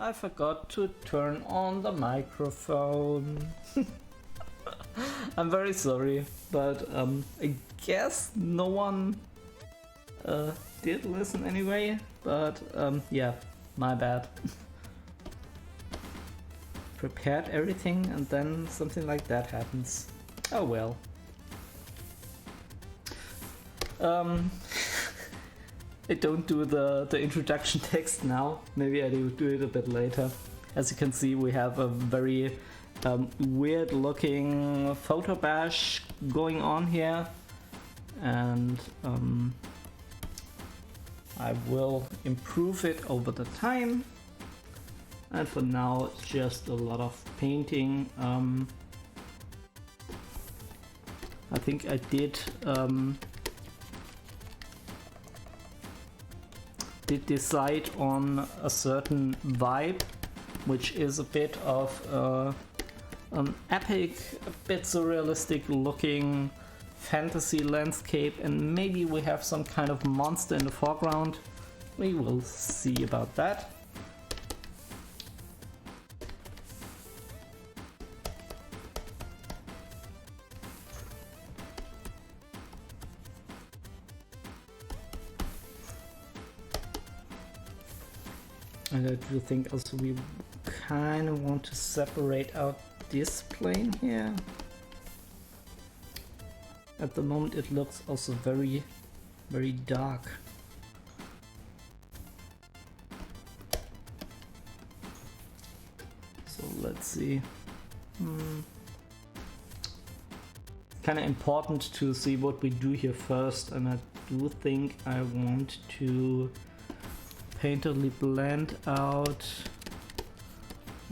I forgot to turn on the microphone. I'm very sorry, but I guess no one did listen anyway, but yeah, my bad. Prepared everything and then something like that happens. Oh well. I don't do the introduction text now. Maybe I do it a bit later. As you can see, we have a very weird looking photo bash going on here, and I will improve it over the time. And for now, it's just a lot of painting. I think I did decide on a certain vibe, which is a bit of an epic, a bit surrealistic looking fantasy landscape, and maybe we have some kind of monster in the foreground. We will see about that. And I do think also we kind of want to separate out this plane here. At the moment it looks also very, very dark. So let's see. Kind of important to see what we do here first, and I do think I want to painterly blend out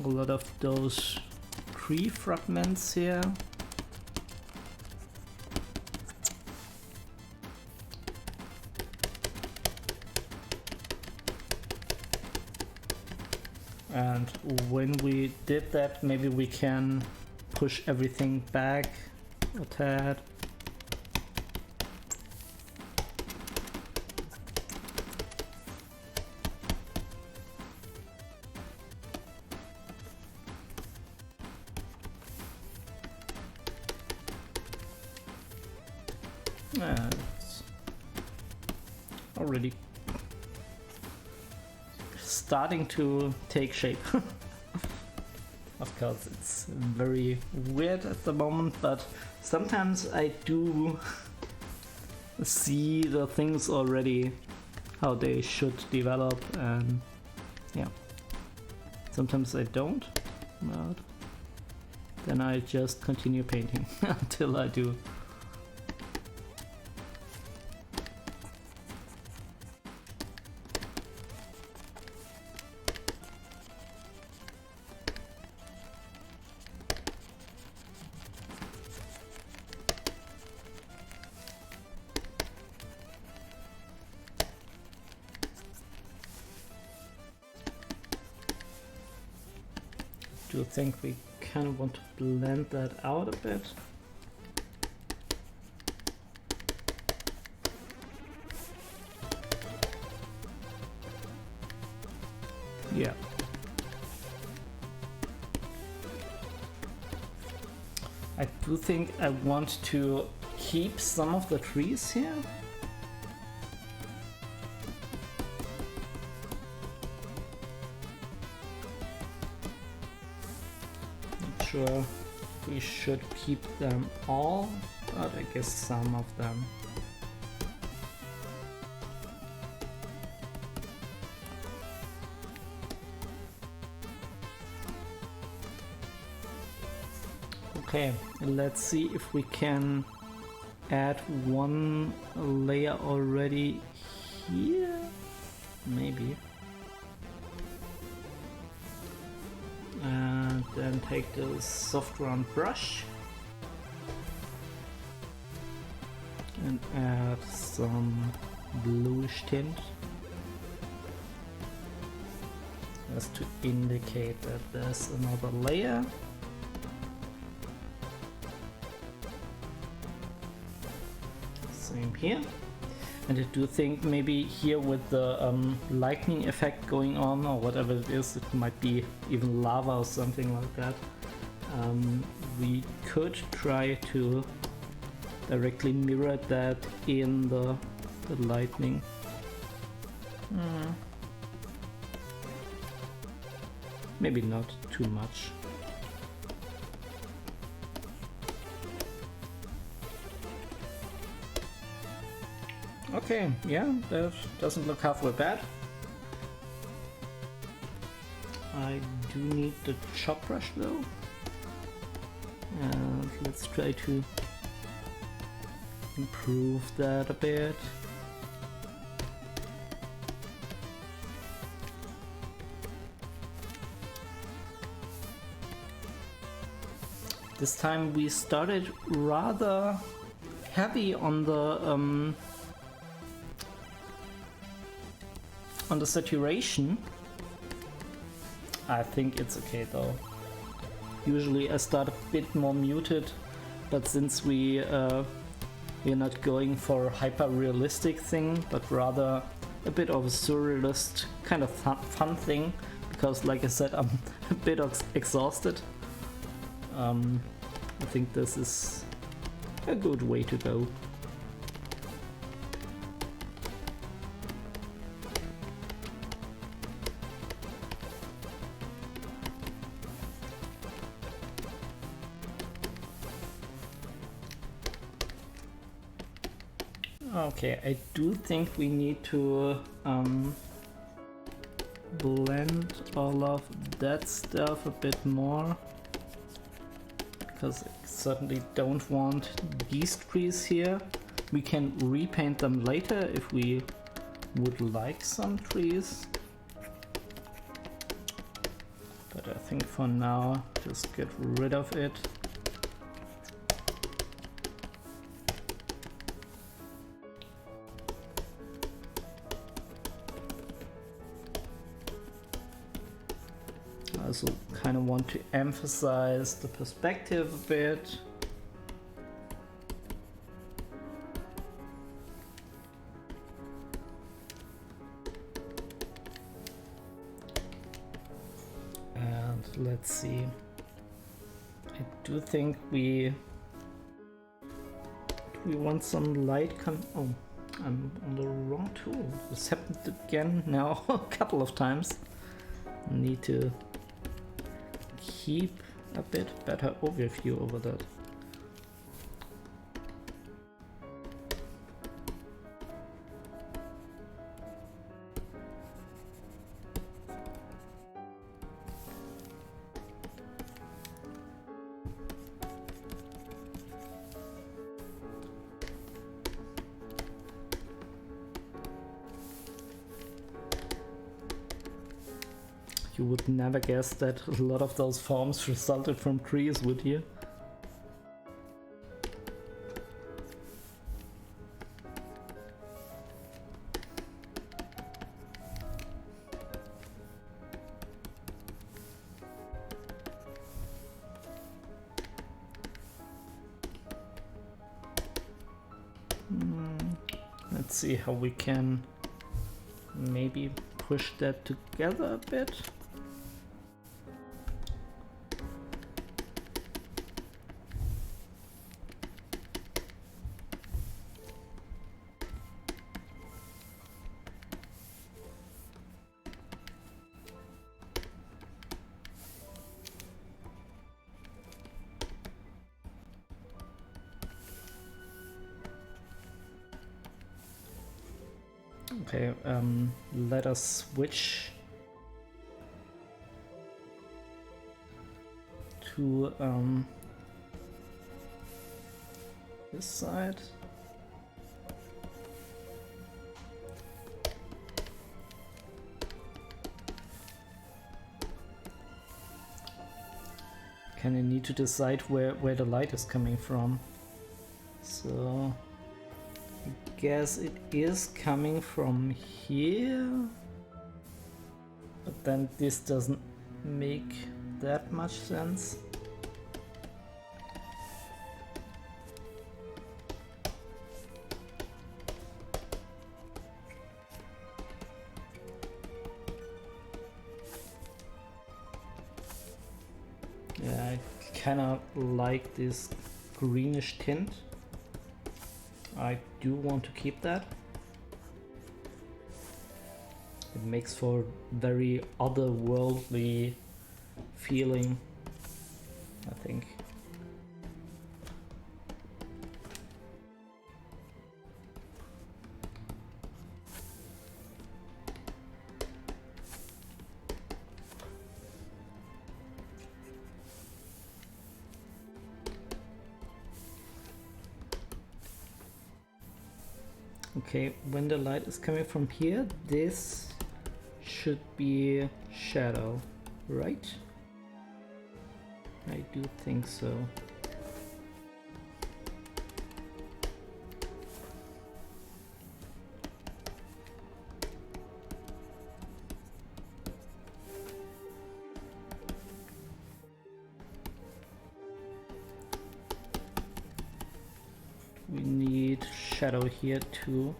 a lot of those tree fragments here. And when we did that, maybe we can push everything back a tad. It's already starting to take shape. Of course, it's very weird at the moment, but sometimes I do see the things already how they should develop, and yeah, sometimes I don't, but then I just continue painting until I do. I do think we kind of want to blend that out a bit. Yeah. I do think I want to keep some of the trees here. Sure, we should keep them all, but I guess some of them. Okay, let's see if we can add one layer already here, maybe. And then take the soft round brush and add some bluish tint just to indicate that there's another layer. Same here. And I do think maybe here with the lightning effect going on, or whatever it is, it might be even lava or something like that. We could try to directly mirror that in the lightning. Maybe not too much. Okay, yeah, that doesn't look halfway bad. I do need the chop brush though. And let's try to improve that a bit. This time we started rather heavy on the saturation. I think it's okay though. Usually I start a bit more muted, but since we're not going for a hyper realistic thing, but rather a bit of a surrealist kind of fun thing, because like I said, I'm a bit exhausted. I think this is a good way to go. Okay, I do think we need to blend all of that stuff a bit more, because I certainly don't want these trees here. We can repaint them later if we would like some trees, but I think for now just get rid of it. I also kind of want to emphasize the perspective a bit. And let's see. I do think we want some light oh, I'm on the wrong tool. This happened again now a couple of times. Need to keep a bit better overview over that. You would never guess that a lot of those forms resulted from trees, would you? Let's see how we can maybe push that together a bit. Okay, let us switch to this side. Kind of need to decide where the light is coming from. So I guess it is coming from here, but then this doesn't make that much sense. kinda like this greenish tint. I do want to keep that. It makes for very otherworldly feeling, I think. Okay, when the light is coming from here, this should be shadow, right? I do think so. We need shadow here too.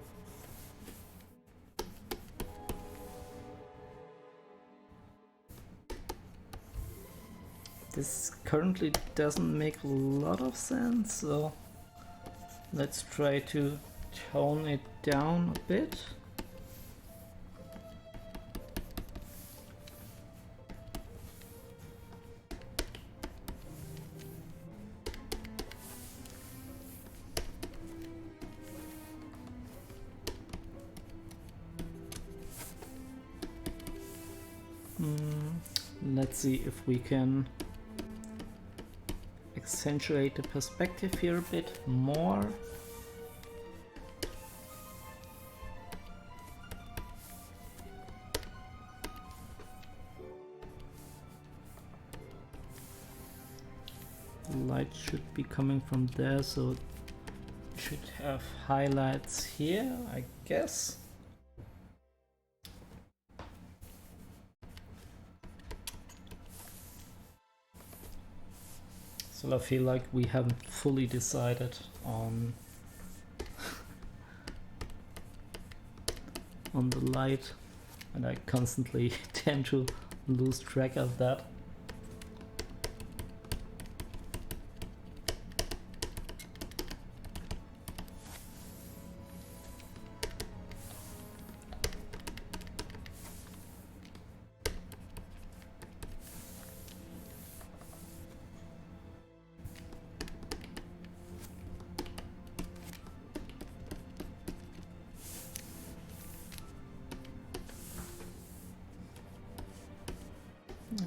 This currently doesn't make a lot of sense, so let's try to tone it down a bit. Let's see if we can accentuate the perspective here a bit more. Light should be coming from there, so it should have highlights here, I guess. So I feel like we haven't fully decided on the light, and I constantly tend to lose track of that.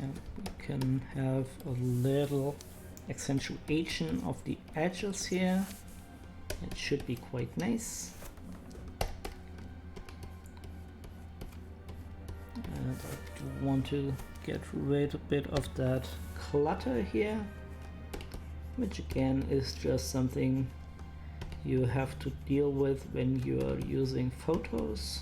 And we can have a little accentuation of the edges here. It should be quite nice. And I do want to get rid a bit of that clutter here, which again is just something you have to deal with when you are using photos.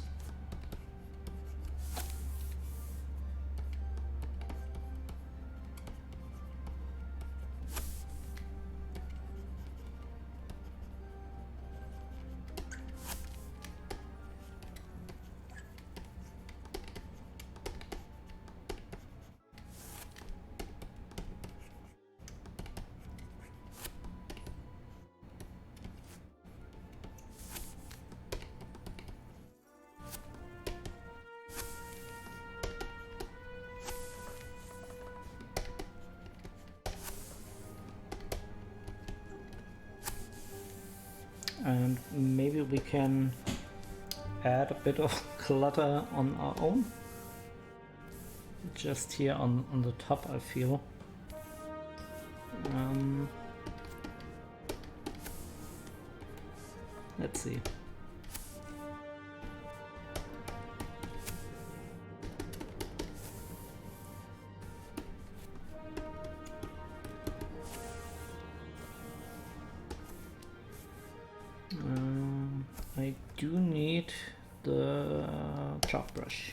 And maybe we can add a bit of clutter on our own. Just here on the top, I feel. Let's see. I do need the chalk brush.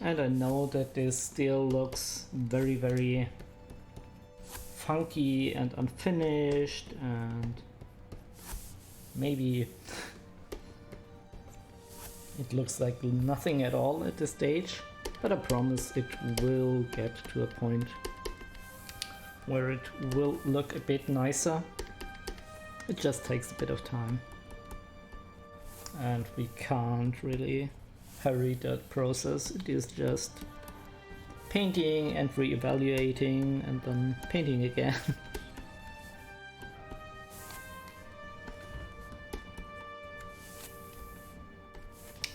And I know that this still looks very, very funky and unfinished, and maybe it looks like nothing at all at this stage, but I promise it will get to a point where it will look a bit nicer. It just takes a bit of time, and we can't really hurry that process. It is just painting and re-evaluating and then painting again.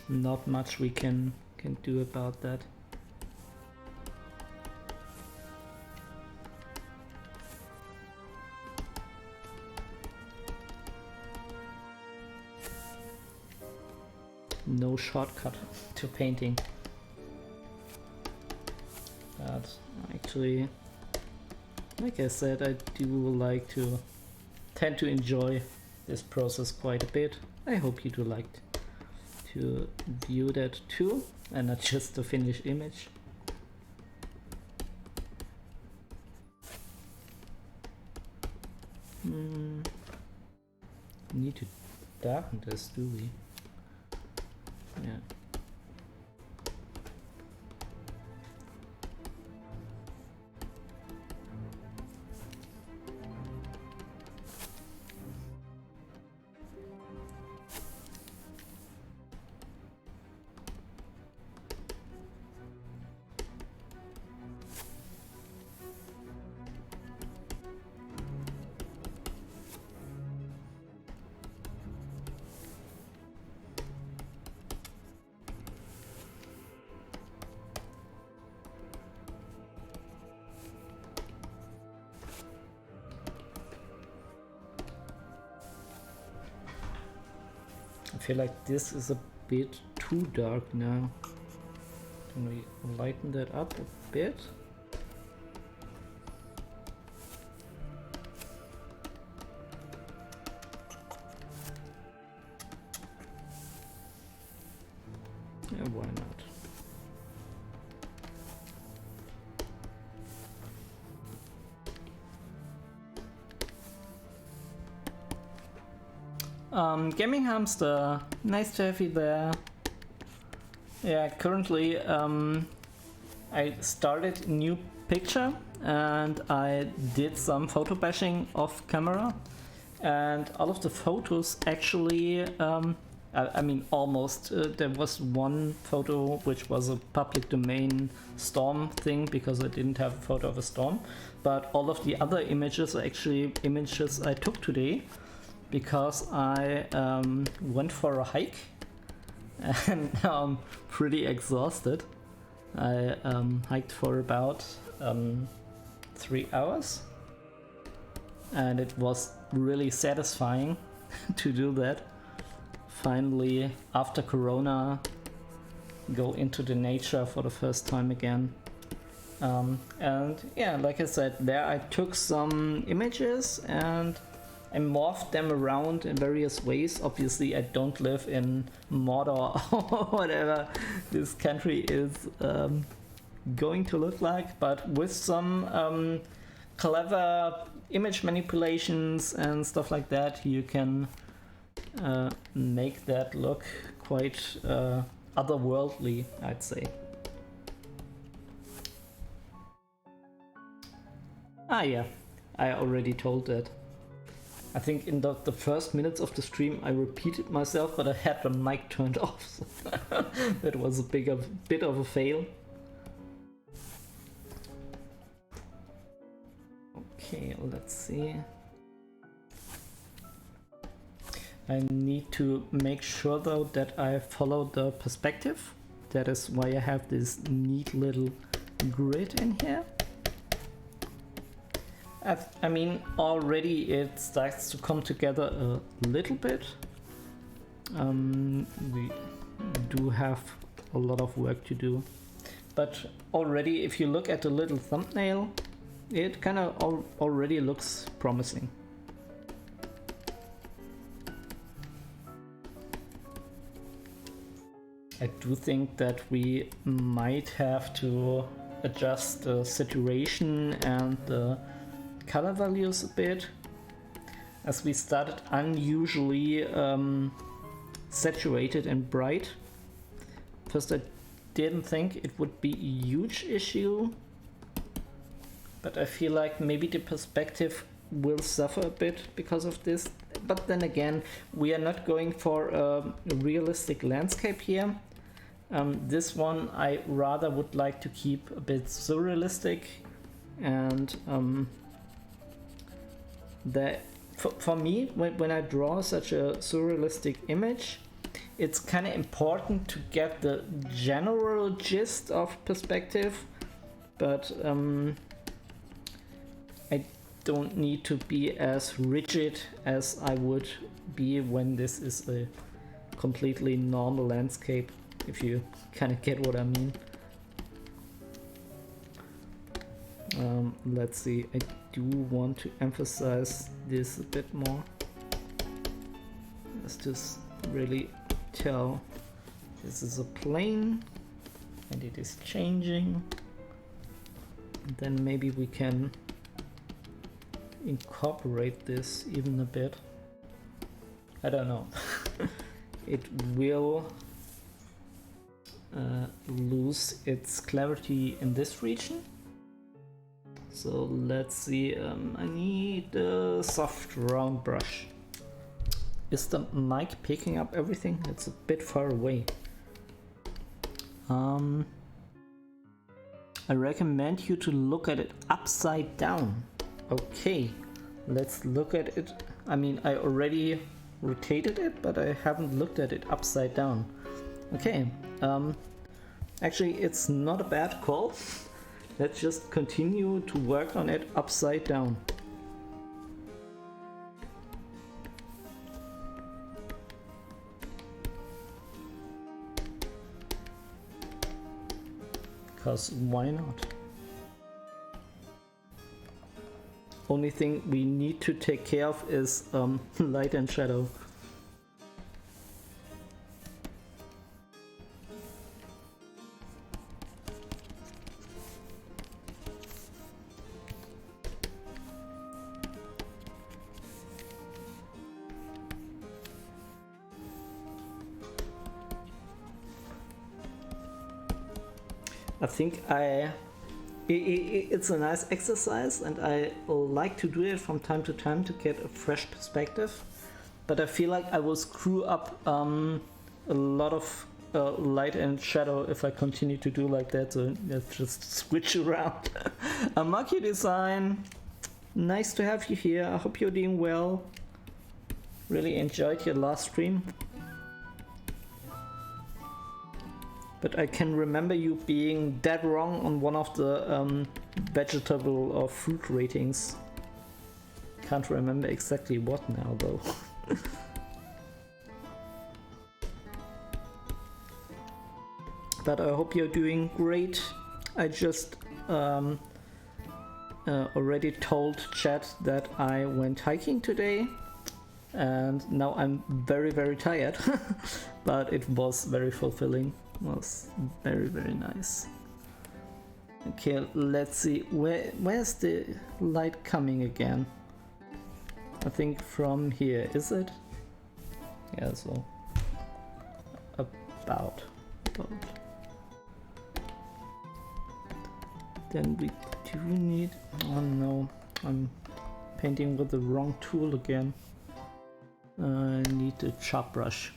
Not much we can do about that. No shortcut to painting. But actually, like I said, I do tend to enjoy this process quite a bit. I hope you do like to view that too, and not just the finished image. Need to darken this, do we? Yeah. I feel like this is a bit too dark now. Can we lighten that up a bit? Yeah, why not? Gaming Hamster, nice to have you there. Yeah, currently I started a new picture and I did some photo bashing off camera, and all of the photos actually, I mean almost, there was one photo which was a public domain storm thing because I didn't have a photo of a storm, but all of the other images are actually images I took today, because I went for a hike and now I'm pretty exhausted. I hiked for about 3 hours, and it was really satisfying to do that. Finally, after Corona, go into the nature for the first time again. And yeah, like I said, there I took some images and I morphed them around in various ways. Obviously, I don't live in Mordor or whatever this country is going to look like, but with some clever image manipulations and stuff like that, you can make that look quite otherworldly, I'd say. Ah yeah, I already told that. I think in the first minutes of the stream I repeated myself, but I had the mic turned off, so that was a bit of a fail. Okay, let's see. I need to make sure though that I follow the perspective. That is why I have this neat little grid in here. I mean, already it starts to come together a little bit. We do have a lot of work to do, but already if you look at the little thumbnail, it kind of already looks promising. I do think that we might have to adjust the saturation and the color values a bit, as we started unusually saturated and bright. First, I didn't think it would be a huge issue, but I feel like maybe the perspective will suffer a bit because of this. But then again, we are not going for a realistic landscape here. This one I rather would like to keep a bit surrealistic, and for me, when I draw such a surrealistic image, it's kind of important to get the general gist of perspective, but I don't need to be as rigid as I would be when this is a completely normal landscape, if you kind of get what I mean. Let's see, I do want to emphasize this a bit more. Let's just really tell this is a plane and it is changing. And then maybe we can incorporate this even a bit. I don't know. It will lose its clarity in this region. So let's see, I need a soft round brush. Is the mic picking up everything? It's a bit far away. I recommend you to look at it upside down. Okay, let's look at it. I mean, I already rotated it, but I haven't looked at it upside down. Okay, actually it's not a bad call. Let's just continue to work on it upside down. Because why not? Only thing we need to take care of is light and shadow. I think it's a nice exercise, and I like to do it from time to time to get a fresh perspective, but I feel like I will screw up a lot of light and shadow if I continue to do like that, so let's just switch around. Maki Design, nice to have you here. I hope you're doing well. Really enjoyed your last stream. But I can remember you being dead wrong on one of the vegetable or fruit ratings. Can't remember exactly what now though. But I hope you're doing great. I just already told chat that I went hiking today, and now I'm very, very tired. But it was very fulfilling. Was very, very nice. Okay, let's see, where's the light coming again? I think from here, is it? Yeah, so about. Then we do need, oh no, I'm painting with the wrong tool again. I need a chop brush.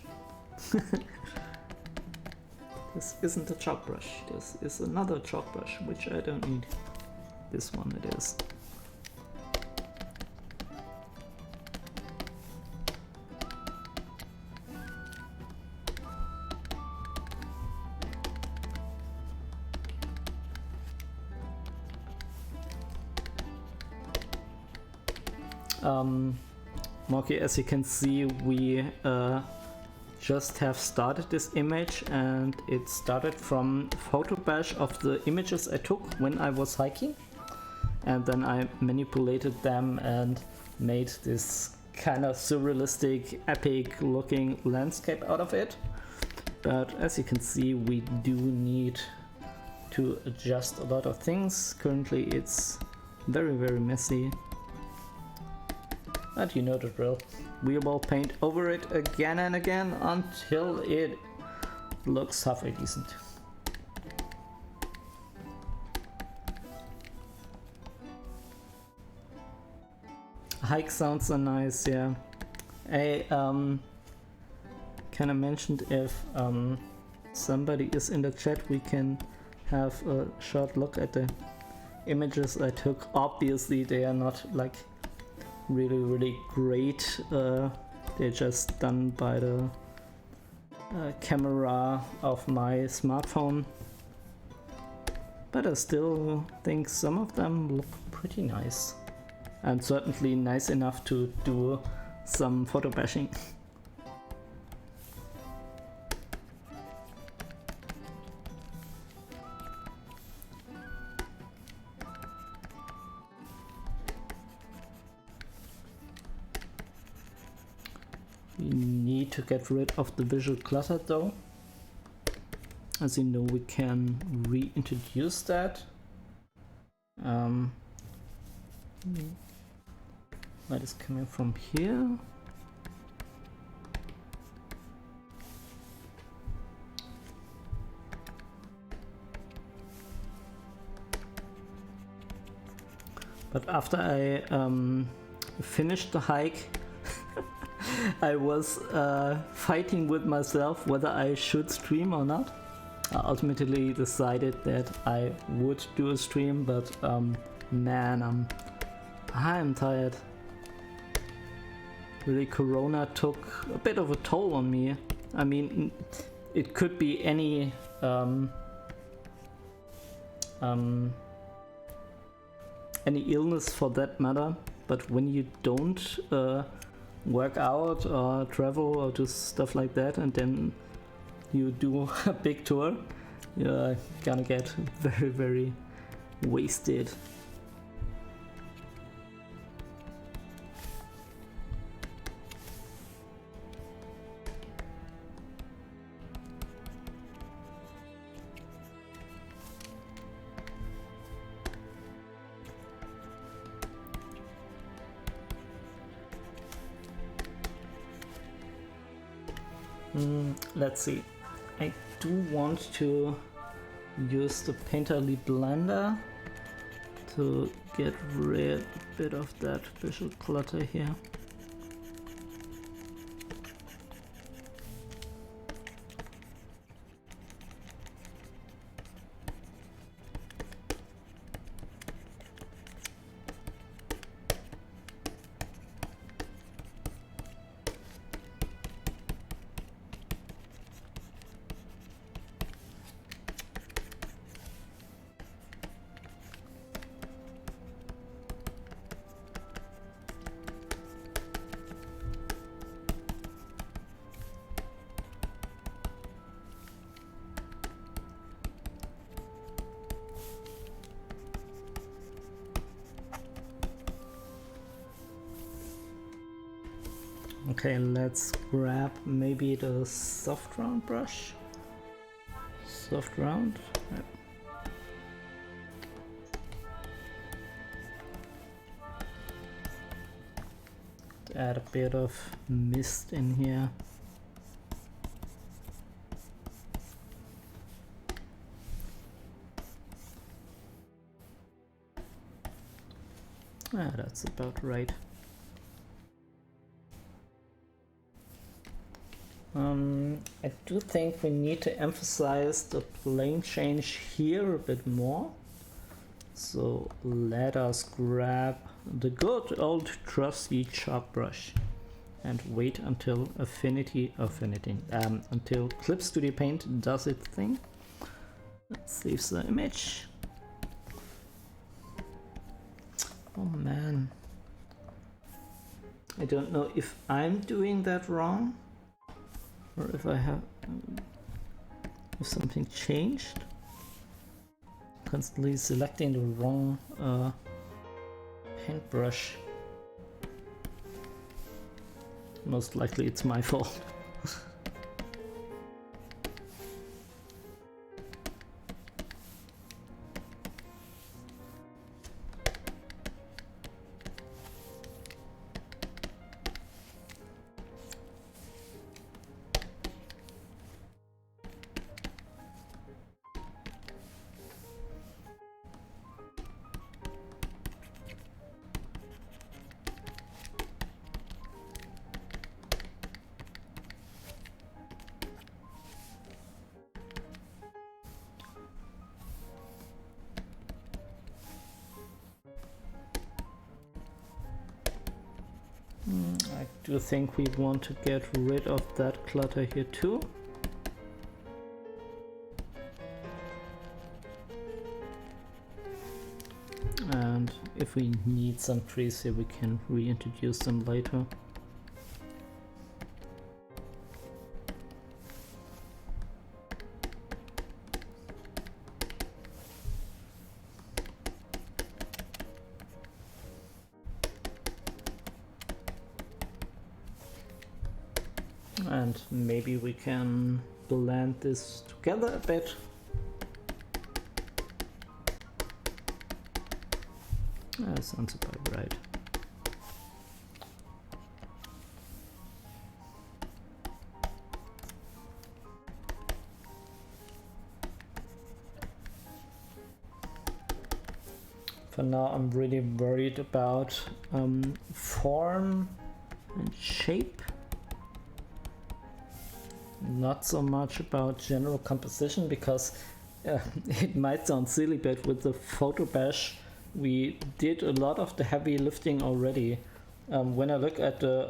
This isn't a chop brush, this is another chop brush, which I don't need. This one it is. Moki, as you can see, we just have started this image, and it started from photo bash of the images I took when I was hiking, and then I manipulated them and made this kind of surrealistic, epic looking landscape out of it. But as you can see, we do need to adjust a lot of things. Currently it's very messy. But you know the drill. We will paint over it again and again until it looks halfway decent. Hike sounds so nice, yeah. I kinda mentioned if somebody is in the chat, we can have a short look at the images I took. Obviously they are not like really great, they're just done by the camera of my smartphone, but I still think some of them look pretty nice, and certainly nice enough to do some photo bashing. We need to get rid of the visual clutter though. As you know, we can reintroduce that. Light is coming from here. But after I finished the hike, I was fighting with myself whether I should stream or not. I ultimately decided that I would do a stream, but man, I'm tired. Really, Corona took a bit of a toll on me. I mean, it could be any illness for that matter, but when you don't work out or travel or do stuff like that, and then you do a big tour, you're gonna get very wasted. Let's see. I do want to use the Painterly blender to get rid a bit of that visual clutter here. Okay, let's grab maybe the soft round brush. Soft round. Yep. Add a bit of mist in here. That's about right. I do think we need to emphasize the plane change here a bit more. So let us grab the good old trusty chalk brush and wait until until Clip Studio Paint does its thing. Let's save the image. Oh man, I don't know if I'm doing that wrong or if I have if something changed. Constantly selecting the wrong paintbrush. Most likely it's my fault. do think we want to get rid of that clutter here too. And if we need some trees here, we can reintroduce them later. And maybe we can blend this together a bit. Sounds about right. For now, I'm really worried about form and shape. Not so much about general composition, because it might sound silly, but with the photo bash we did a lot of the heavy lifting already. When I look at the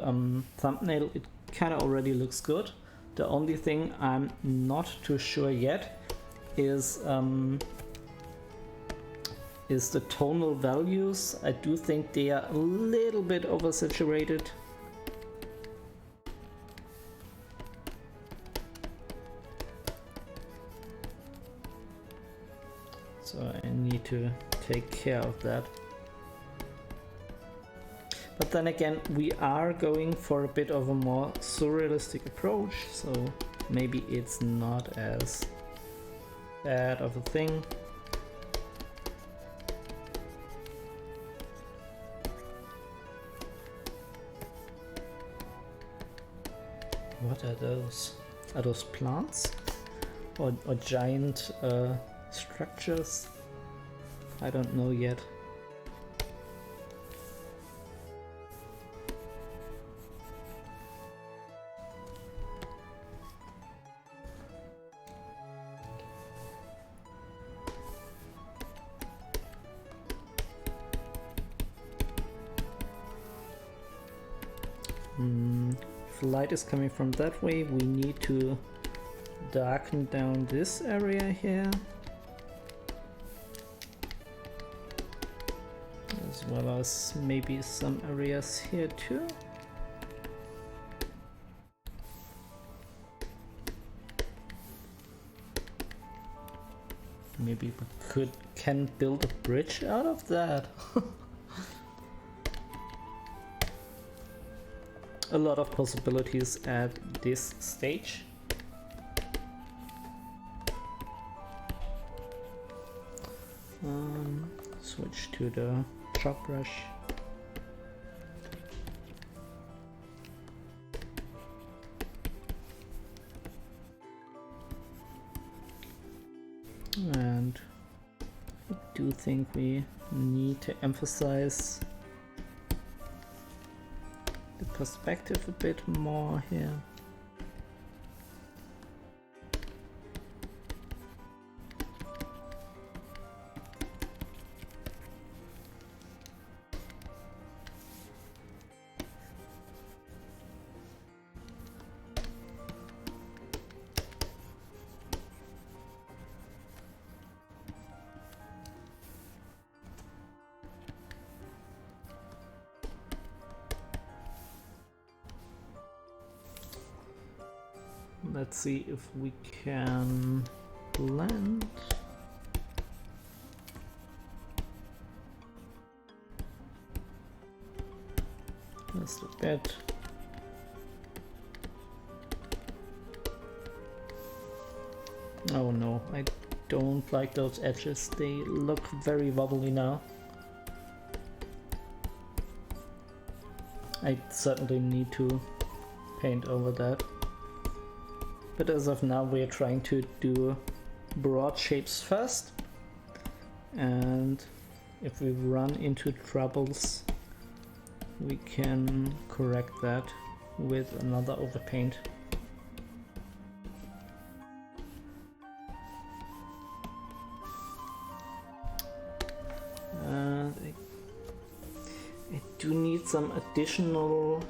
thumbnail, it kind of already looks good. The only thing I'm not too sure yet is the tonal values. I do think they are a little bit oversaturated. So I need to take care of that. But then again, we are going for a bit of a more surrealistic approach, so maybe it's not as bad of a thing. What are those? Are those plants? Or giant structures? I don't know yet. If light is coming from that way, we need to darken down this area here, as well as maybe some areas here too. Maybe we can build a bridge out of that. A lot of possibilities at this stage. Switch to the chop brush. And I do think we need to emphasize the perspective a bit more here. Let's see if we can blend. Just a bit. Oh no, I don't like those edges. They look very wobbly now. I certainly need to paint over that. But as of now, we're trying to do broad shapes first, and if we run into troubles, we can correct that with another overpaint. And I do need some additional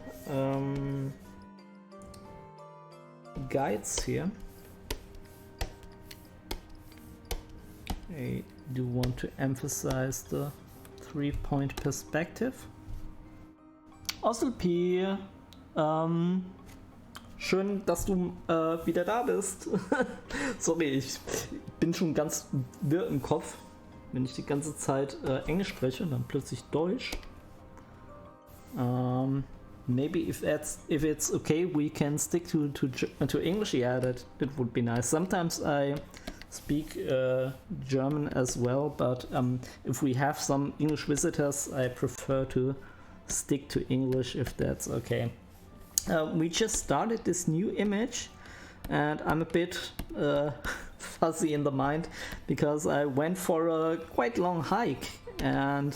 guides here. I do want to emphasize the 3-point perspective. Osselpi, schön, dass du wieder da bist. Sorry, ich bin schon ganz wirr im Kopf, wenn ich die ganze Zeit Englisch spreche und dann plötzlich Deutsch. Maybe if it's okay, we can stick to English. Yeah, that would be nice. Sometimes I speak German as well, but if we have some English visitors, I prefer to stick to English if that's okay. We just started this new image and I'm a bit fuzzy in the mind because I went for a quite long hike, and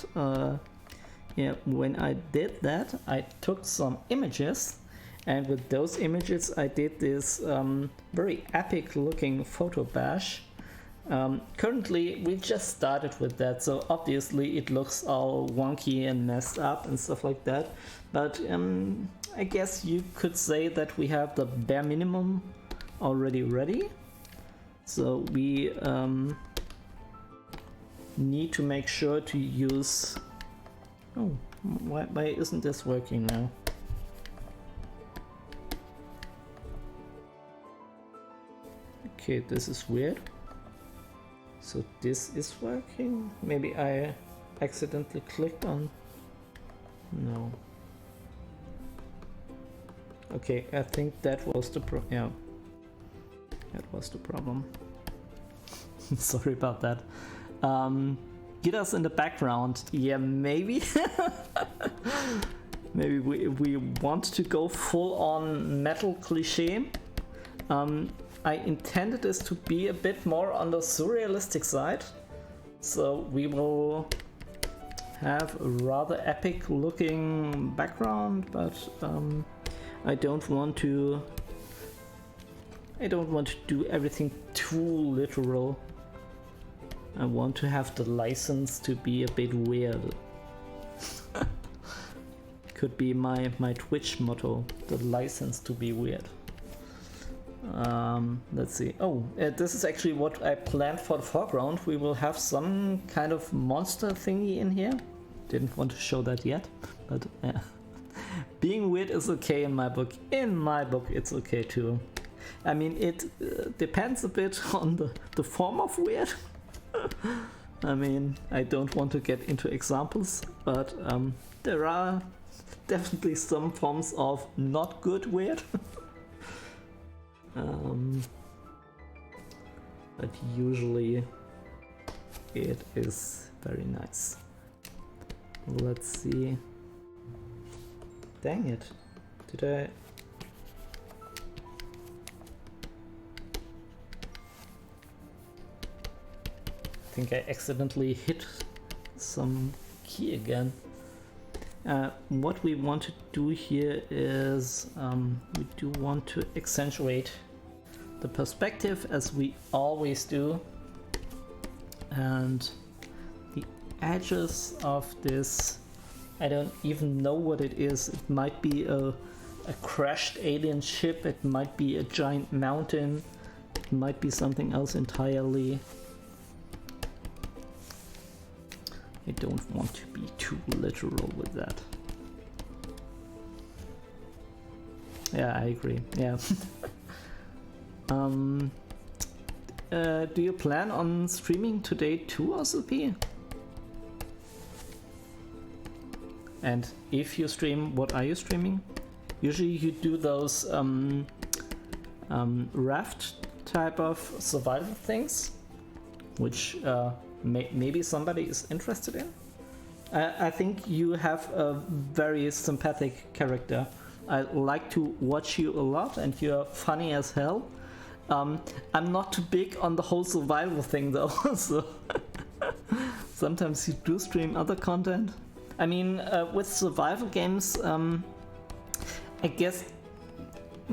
yeah, when I did that I took some images, and with those images I did this very epic looking photo bash. Currently we just started with that, so obviously it looks all wonky and messed up and stuff like that, but I guess you could say that we have the bare minimum already ready. So we need to make sure to use... Oh, why isn't this working now? Okay, this is weird. So this is working? Maybe I accidentally clicked on... No. Okay, I think that was the yeah. That was the problem. Sorry about that. Get us in the background. Yeah, maybe. Maybe we want to go full on metal cliche. I intended this to be a bit more on the surrealistic side. So we will have a rather epic looking background, but I don't want to do everything too literal. I want to have the license to be a bit weird. Could be my Twitch motto, the license to be weird. Let's see. Oh, this is actually what I planned for the foreground. We will have some kind of monster thingy in here. Didn't want to show that yet, but being weird is okay in my book. In my book it's okay too. I mean, it depends a bit on the form of weird. I mean, I don't want to get into examples, but there are definitely some forms of not good weird. But usually it is very nice. Let's see. Dang it. Did I... I think I accidentally hit some key again. What we want to do here is we do want to accentuate the perspective as we always do, and the edges of this, I don't even know what it is. It might be a crashed alien ship, it might be a giant mountain, it might be something else entirely. I don't want to be too literal with that. Yeah, I agree. Yeah. Do you plan on streaming today too, OSLP? And if you stream, what are you streaming? Usually you do those raft type of survival things, which maybe somebody is interested in. I think you have a very sympathetic character. I like to watch you a lot and you're funny as hell. I'm not too big on the whole survival thing though, so sometimes you do stream other content. I mean, with survival games, I guess,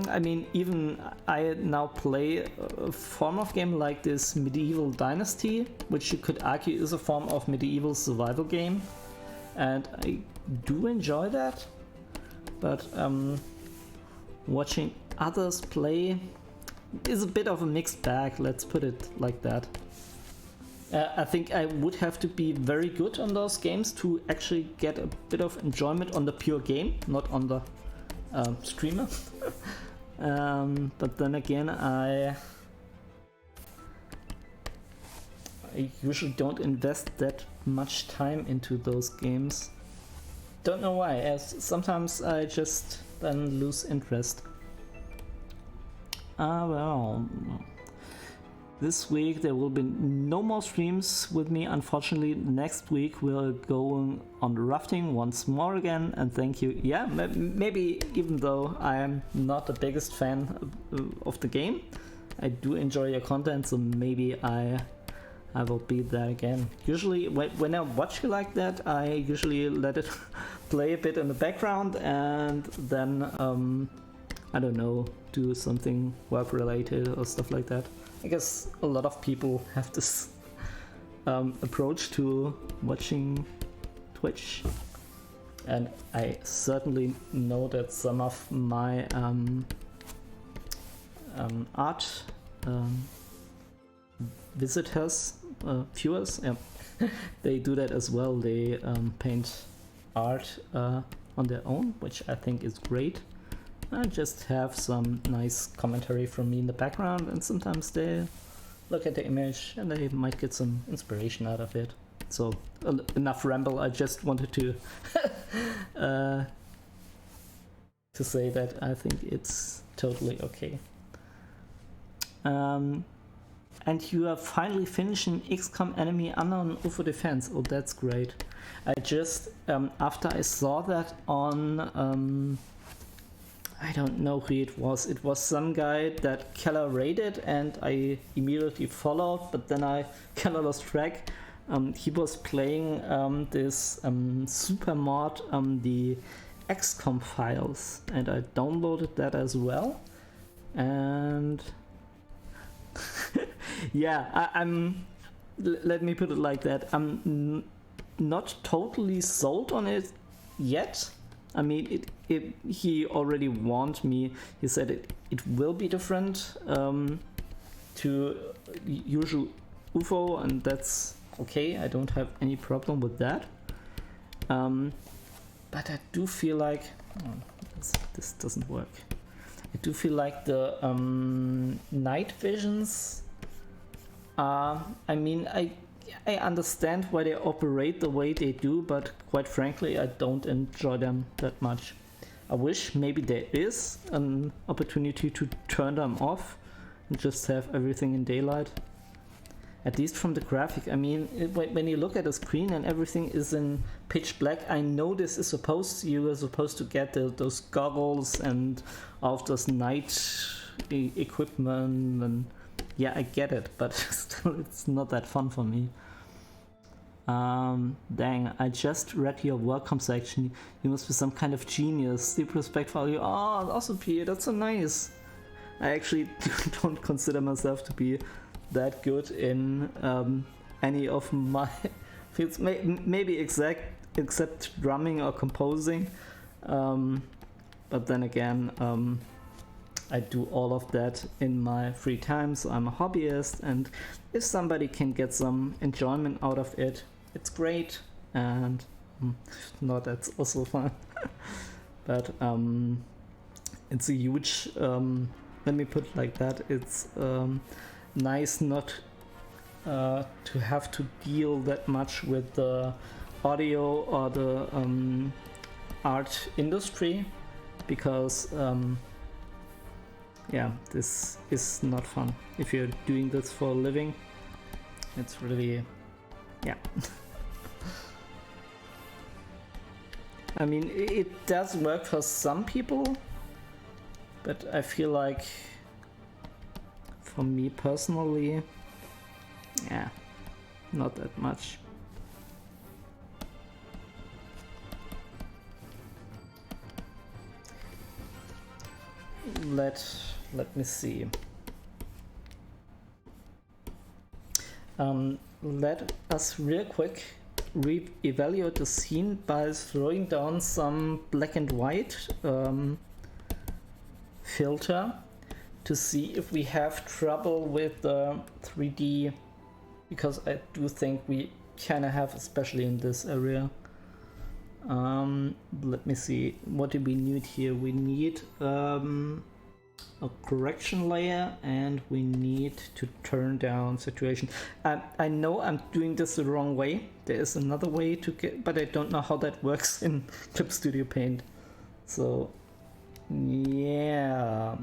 I mean, even I now play a form of game like this Medieval Dynasty, which you could argue is a form of medieval survival game. and I do enjoy that, but watching others play is a bit of a mixed bag, let's put it like that. I think I would have to be very good on those games to actually get a bit of enjoyment on the pure game, not on the streamer. But then again, I usually don't invest that much time into those games. Don't know why, as sometimes I just then lose interest. Well, this week there will be no more streams with me, unfortunately. Next week we're going on rafting once more again, and thank you. Yeah, maybe even though I am not the biggest fan of the game, I do enjoy your content, so maybe I will be there again. Usually when I watch you like that, I usually let it play a bit in the background, and then I don't know, do something work related or stuff like that. I guess a lot of people have this approach to watching Twitch, and I certainly know that some of my art visitors, viewers, yeah, they do that as well. They paint art on their own, which I think is great. I just have some nice commentary from me in the background, and sometimes they look at the image and they might get some inspiration out of it. So enough ramble. I just wanted to say that I think it's totally okay. And you are finally finishing XCOM Enemy Unknown UFO Defense. Oh, that's great. I just after I saw that on I don't know who it was. It was some guy that Keller raided, and I immediately followed, but then I kind of lost track. He was playing this super mod, the XCOM files, and I downloaded that as well. And yeah, I'm. Let me put it like that. I'm not totally sold on it yet. I mean, he already warned me. He said it will be different to usual UFO, and that's okay. I don't have any problem with that. But I do feel like this doesn't work. I do feel like the night visions. I mean, I understand why they operate the way they do, but quite frankly, I don't enjoy them that much. I wish maybe there is an opportunity to turn them off and just have everything in daylight. At least from the graphic. I mean, when you look at the screen and everything is in pitch black, I know this is you are supposed to get those goggles and all of those night equipment, and yeah, I get it, but still it's not that fun for me. Dang, I just read your welcome section. You must be some kind of genius. Deep respect for you. Oh, also Pierre, that's so nice. I actually don't consider myself to be that good in any of my fields. Maybe except drumming or composing. But then again, I do all of that in my free time, so I'm a hobbyist, and if somebody can get some enjoyment out of it, it's great, and if not, that's also fun. But it's a huge, let me put it like that, it's nice not to have to deal that much with the audio or the art industry, because yeah, this is not fun. If you're doing this for a living, it's really, yeah. I mean, it does work for some people, but I feel like for me personally, yeah, not that much. Let me see. Let us real quick re-evaluate the scene by throwing down some black and white filter to see if we have trouble with the 3D, because I do think we kind of have, especially in this area. Let me see, what do we need here? We need a correction layer, and we need to turn down saturation. I know I'm doing this the wrong way. There is another way to get, but I don't know how that works in Clip Studio Paint. So yeah.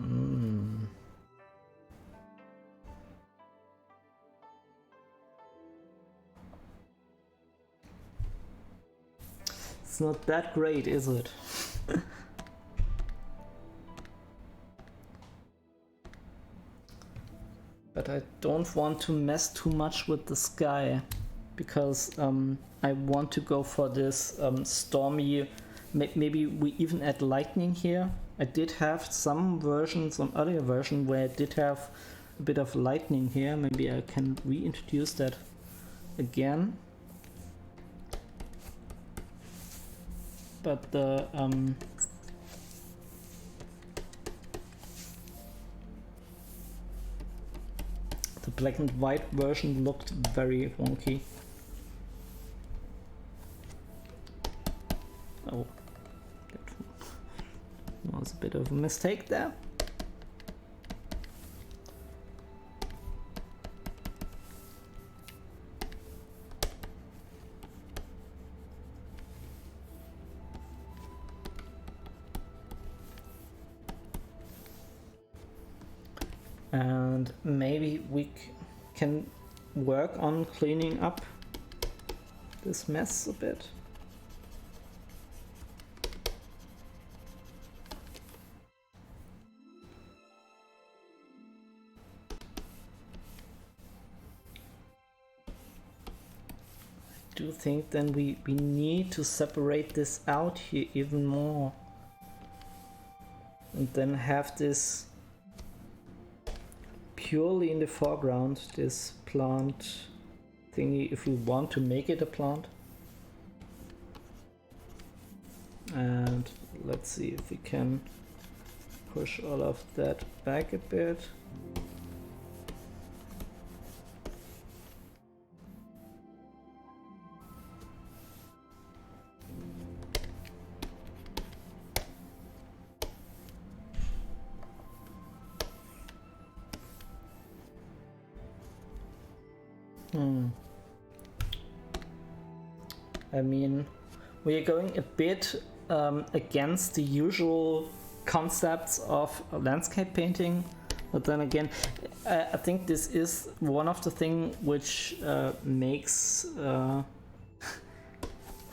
It's not that great, is it? But I don't want to mess too much with the sky, because I want to go for this stormy. Maybe we even add lightning here. I did have some versions, some earlier version where I did have a bit of lightning here. Maybe I can reintroduce that again. But the black and white version looked very wonky. Oh, that was a bit of a mistake there. And maybe we can work on cleaning up this mess a bit. I do think then we need to separate this out here even more, and then have this purely in the foreground, this plant thingy, if we want to make it a plant. And let's see if we can push all of that back a bit. I mean, we are going a bit against the usual concepts of landscape painting, but then again, I think this is one of the things which makes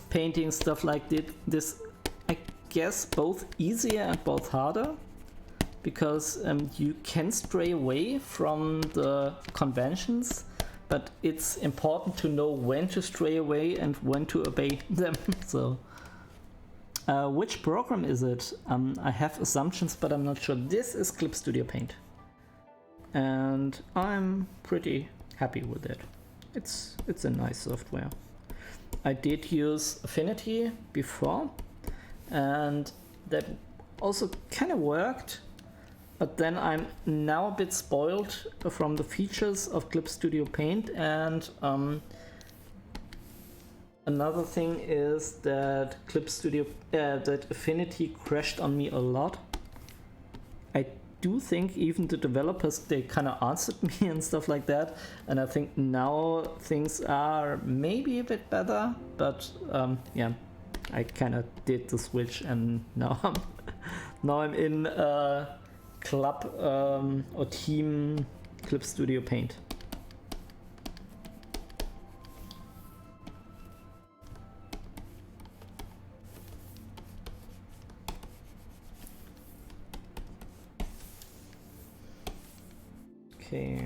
painting stuff like this, I guess, both easier and both harder, because you can stray away from the conventions, but it's important to know when to stray away and when to obey them. So, which program is it? I have assumptions, but I'm not sure. This is Clip Studio Paint, and I'm pretty happy with it. It's a nice software. I did use Affinity before, and that also kind of worked. But then I'm now a bit spoiled from the features of Clip Studio Paint, and another thing is that that Affinity crashed on me a lot. I do think even the developers, they kind of answered me and stuff like that, and I think now things are maybe a bit better. But yeah, I kind of did the switch, and now I'm in club or team Clip Studio Paint. Okay,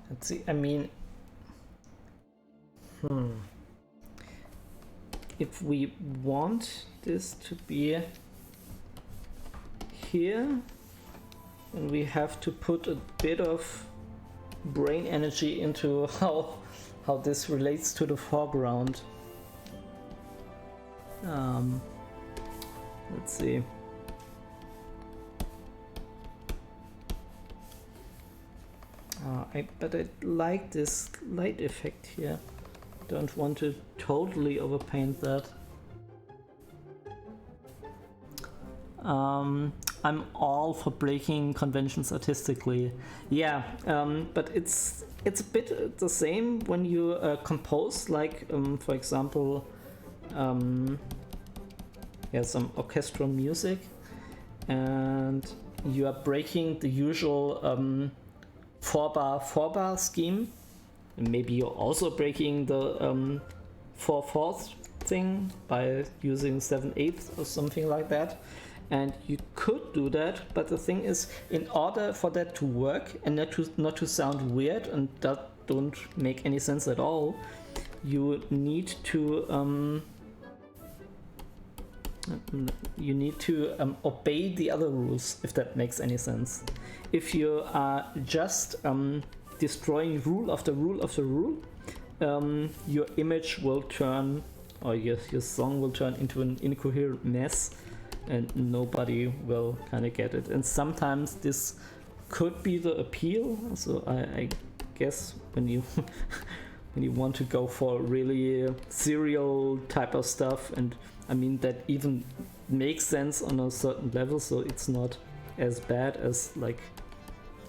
let's see. I mean, if we want this to be here, and we have to put a bit of brain energy into how how this relates to the foreground. Let's see. But I like this light effect here. Don't want to totally overpaint that. I'm all for breaking conventions artistically. Yeah, but it's a bit the same when you compose, like for example, some orchestral music, and you are breaking the usual 4-bar scheme. And maybe you're also breaking the 4/4 thing by using 7/8 or something like that. And you could do that, but the thing is, in order for that to work and not to sound weird and that don't make any sense at all, you need to obey the other rules, if that makes any sense. If you are just destroying rule after rule after rule, your image will turn, or your song will turn into an incoherent mess, and nobody will kind of get it. And sometimes this could be the appeal. So I guess when you when you want to go for really serial type of stuff, and I mean that even makes sense on a certain level, so it's not as bad as like,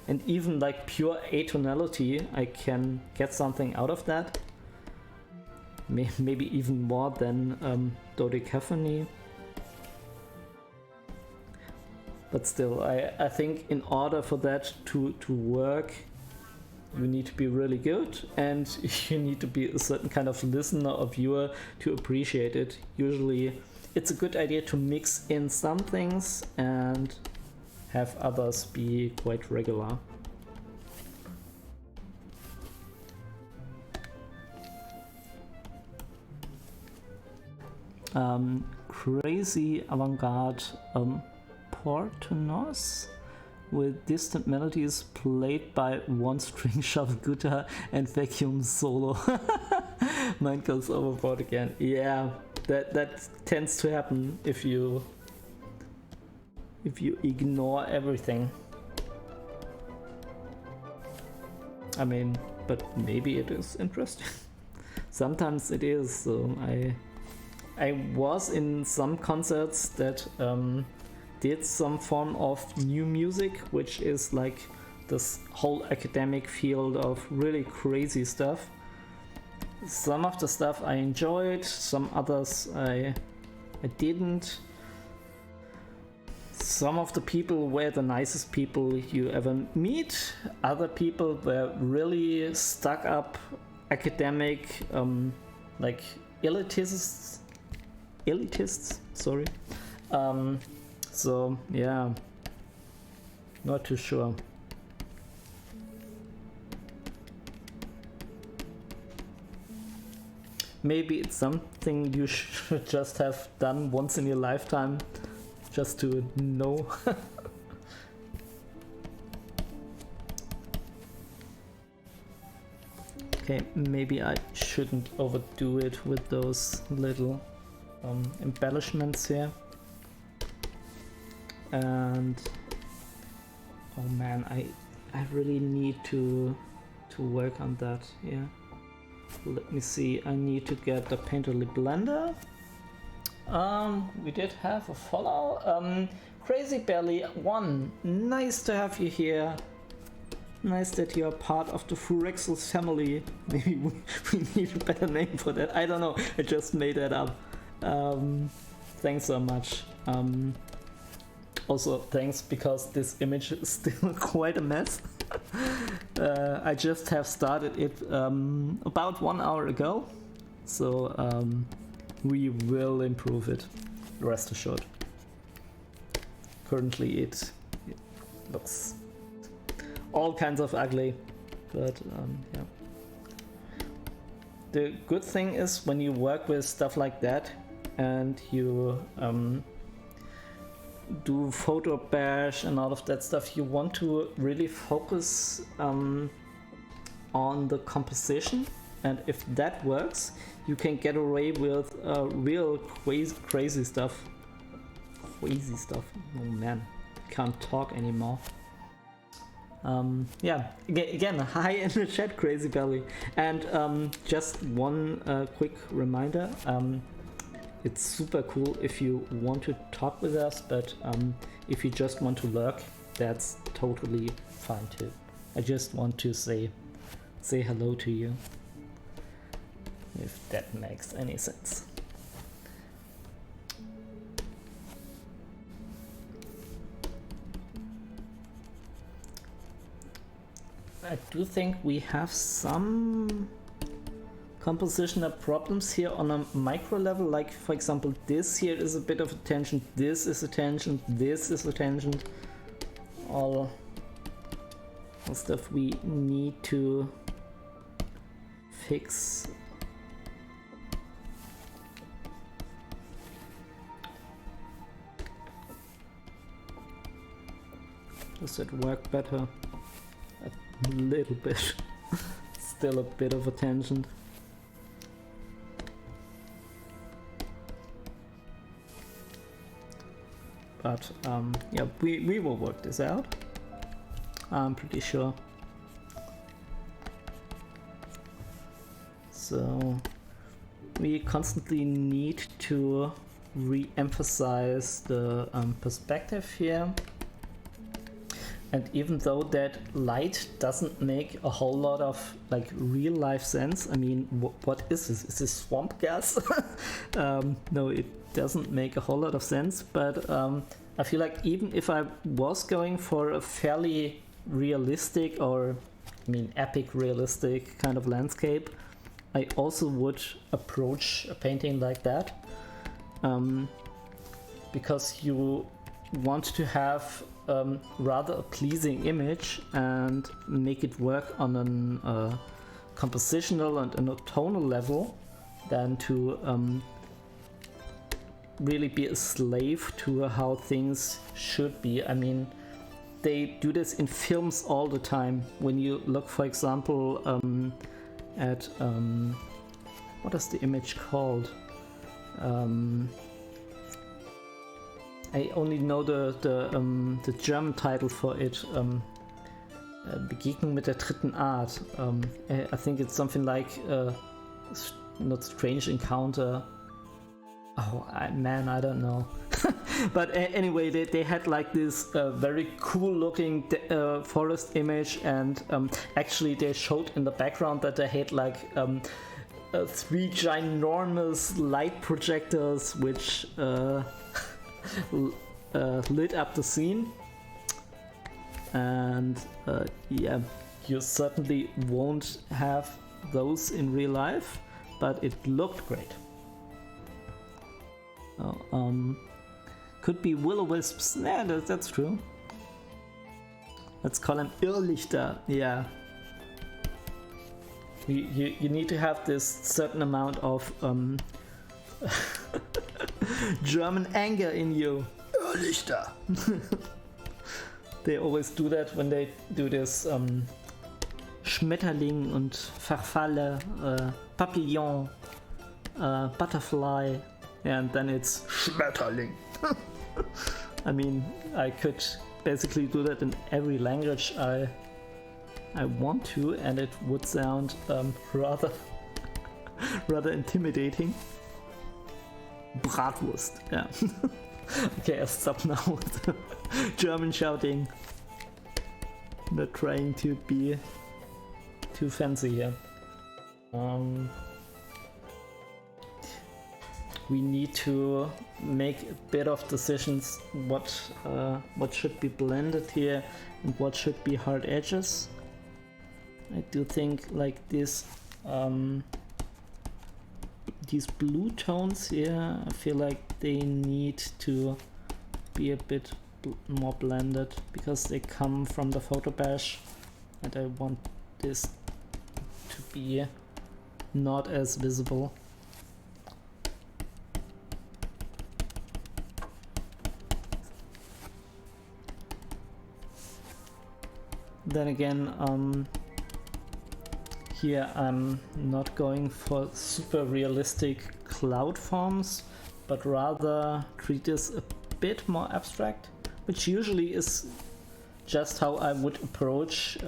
and even like pure atonality, I can get something out of that. Maybe even more than dodecaphony. But still, I think in order for that to work, you need to be really good, and you need to be a certain kind of listener or viewer to appreciate it. Usually it's a good idea to mix in some things and have others be quite regular. Crazy avant-garde Portunos with distant melodies played by one-string shuffle guitar and vacuum solo. Mine goes overboard again. Yeah, that tends to happen if you ignore everything. I mean, but maybe it is interesting. Sometimes it is. So I was in some concerts that did some form of new music, which is like this whole academic field of really crazy stuff. Some of the stuff I enjoyed, some others I didn't. Some of the people were the nicest people you ever meet. Other people were really stuck up academic, like elitists, sorry. So yeah, not too sure. Maybe it's something you should just have done once in your lifetime, just to know. Okay, maybe I shouldn't overdo it with those little embellishments here. And oh man, I really need to work on that. Yeah, let me see, I need to get the Painterly Blender. We did have a follow. Crazy Belly 1, nice to have you here. Nice that you're part of the Furexels family. Maybe we need a better name for that. I don't know, I just made that up. Thanks so much. Also thanks, because this image is still quite a mess. I just have started it about 1 hour ago, so we will improve it, rest assured. Currently it looks all kinds of ugly, but yeah. The good thing is when you work with stuff like that and you do photo bash and all of that stuff, you want to really focus on the composition and if that works, you can get away with real crazy stuff. Crazy stuff. Oh man, can't talk anymore. Yeah, again, hi in the chat, Crazy Belly. And just one quick reminder, it's super cool if you want to talk with us, but if you just want to lurk, that's totally fine too. I just want to say hello to you, if that makes any sense. I do think we have some compositional problems here on a micro level, like for example this here is a bit of a tangent, this is a tangent, this is a tangent, all stuff we need to fix. Does it work better? A little bit. Still a bit of a tangent. But yeah, we will work this out, I'm pretty sure. So we constantly need to re-emphasize the perspective here. And even though that light doesn't make a whole lot of like real life sense, I mean, what is this? Is this swamp gas? No, it doesn't make a whole lot of sense, but I feel like even if I was going for a fairly realistic, or I mean epic realistic kind of landscape, I also would approach a painting like that, because you want to have rather a pleasing image and make it work on a compositional and a tonal level, than to really be a slave to how things should be. I mean, they do this in films all the time. When you look, for example, at what is the image called? I only know the German title for it. Begegnung mit der dritten Art. I think it's something like not Strange Encounter. Oh man, I don't know. But anyway, they had like this very cool looking forest image, and actually they showed in the background that they had like 3 ginormous light projectors which lit up the scene. And yeah, you certainly won't have those in real life, but it looked great. Could be will-o-wisps. Yeah, that's true. Let's call them Irrlichter. Yeah. You need to have this certain amount of German anger in you. Irrlichter. They always do that when they do this Schmetterling und Farfalle, Papillon, Butterfly, and then it's Schmetterling. I mean, I could basically do that in every language I want to, and it would sound rather intimidating. Bratwurst, yeah. Okay, I'll stop now with the German shouting. Not trying to be too fancy here. We need to make a bit of decisions what should be blended here and what should be hard edges. I do think like this, these blue tones here, I feel like they need to be a bit more blended because they come from the photo bash, and I want this to be not as visible. Then again, Here I'm not going for super realistic cloud forms, but rather treat this a bit more abstract, which usually is just how I would approach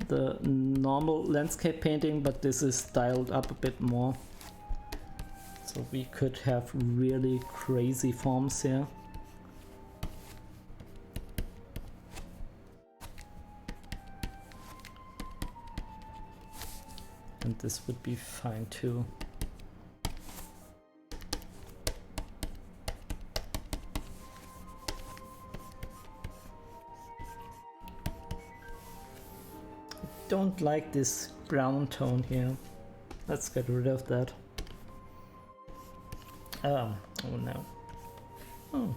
the normal landscape painting, but this is dialed up a bit more. So we could have really crazy forms here. And this would be fine too. I don't like this brown tone here. Let's get rid of that. Oh no. Oh,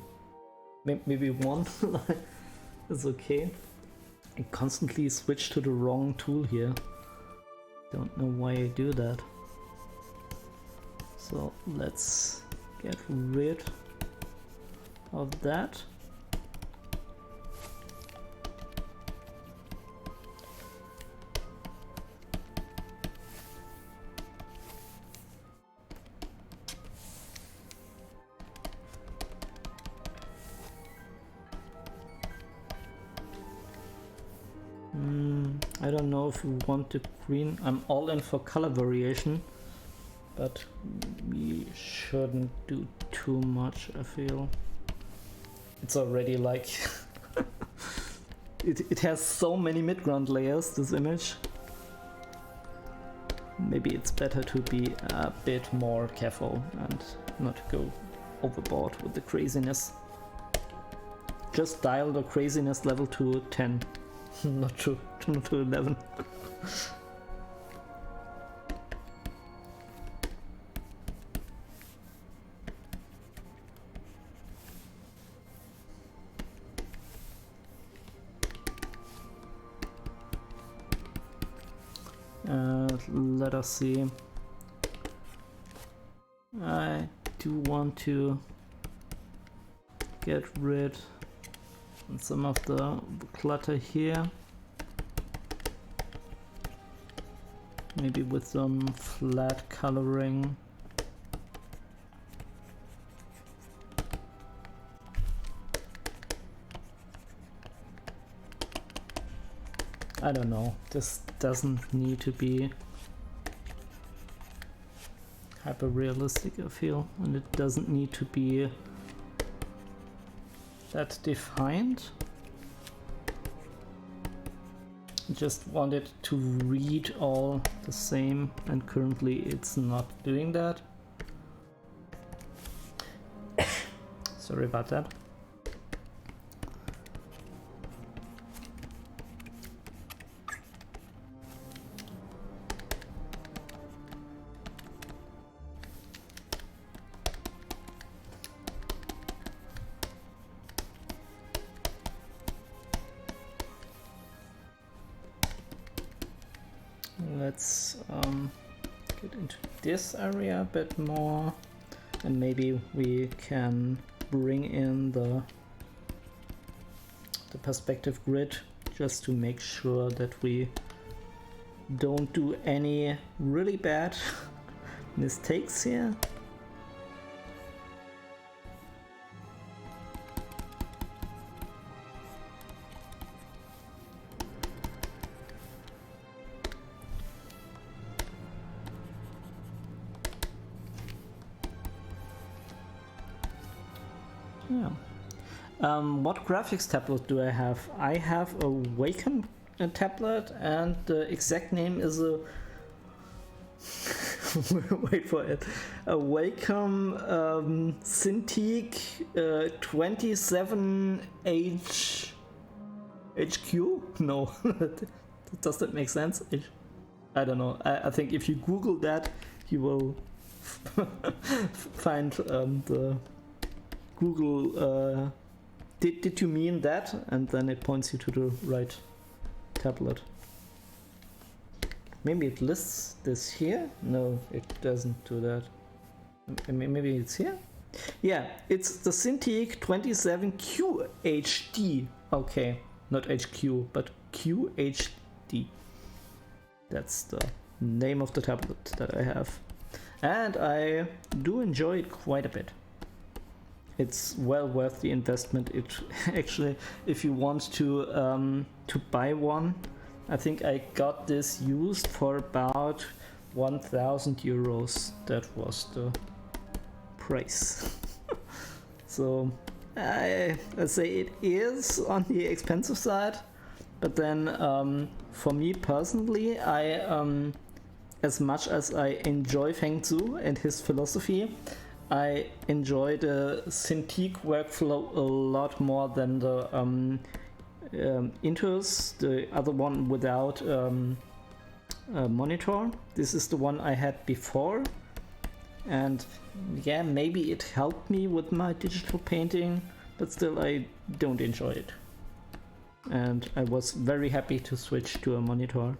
maybe one line is okay. I constantly switch to the wrong tool here. Don't know why I do that. So let's get rid of that. I don't know if you want the green. I'm all in for color variation, but we shouldn't do too much, I feel. It's already like it has so many midground layers, this image. Maybe it's better to be a bit more careful and not go overboard with the craziness. Just dial the craziness level to 10. Not to 11. Let us see. I do want to get rid of some of the clutter here. Maybe with some flat coloring. I don't know, this doesn't need to be hyper realistic, I feel, and it doesn't need to be that defined. I just want it to read all the same, and currently it's not doing that. Sorry about that. Let's get into this area a bit more, and maybe we can bring in the perspective grid just to make sure that we don't do any really bad mistakes here. Yeah. What graphics tablet do I have? I have a wacom tablet, and the exact name is a wait for it. A wacom Cintiq 27HQ? No. Does that make sense? I don't know. I think if you Google that, you will find the Google did you mean that? And then it points you to the right tablet. Maybe it lists this here? No, it doesn't do that. Maybe it's here? Yeah, it's the Cintiq 27QHD. Okay, not HQ, but QHD. That's the name of the tablet that I have. And I do enjoy it quite a bit. It's well worth the investment. It actually, if you want to buy one, I think I got this used for about 1,000 euros. That was the price. So I'd say it is on the expensive side, but then for me personally, as much as I enjoy Feng Zhu and his philosophy, I enjoy the Cintiq workflow a lot more than the Intuos, the other one without a monitor. This is the one I had before, and yeah, maybe it helped me with my digital painting, but still I don't enjoy it. And I was very happy to switch to a monitor.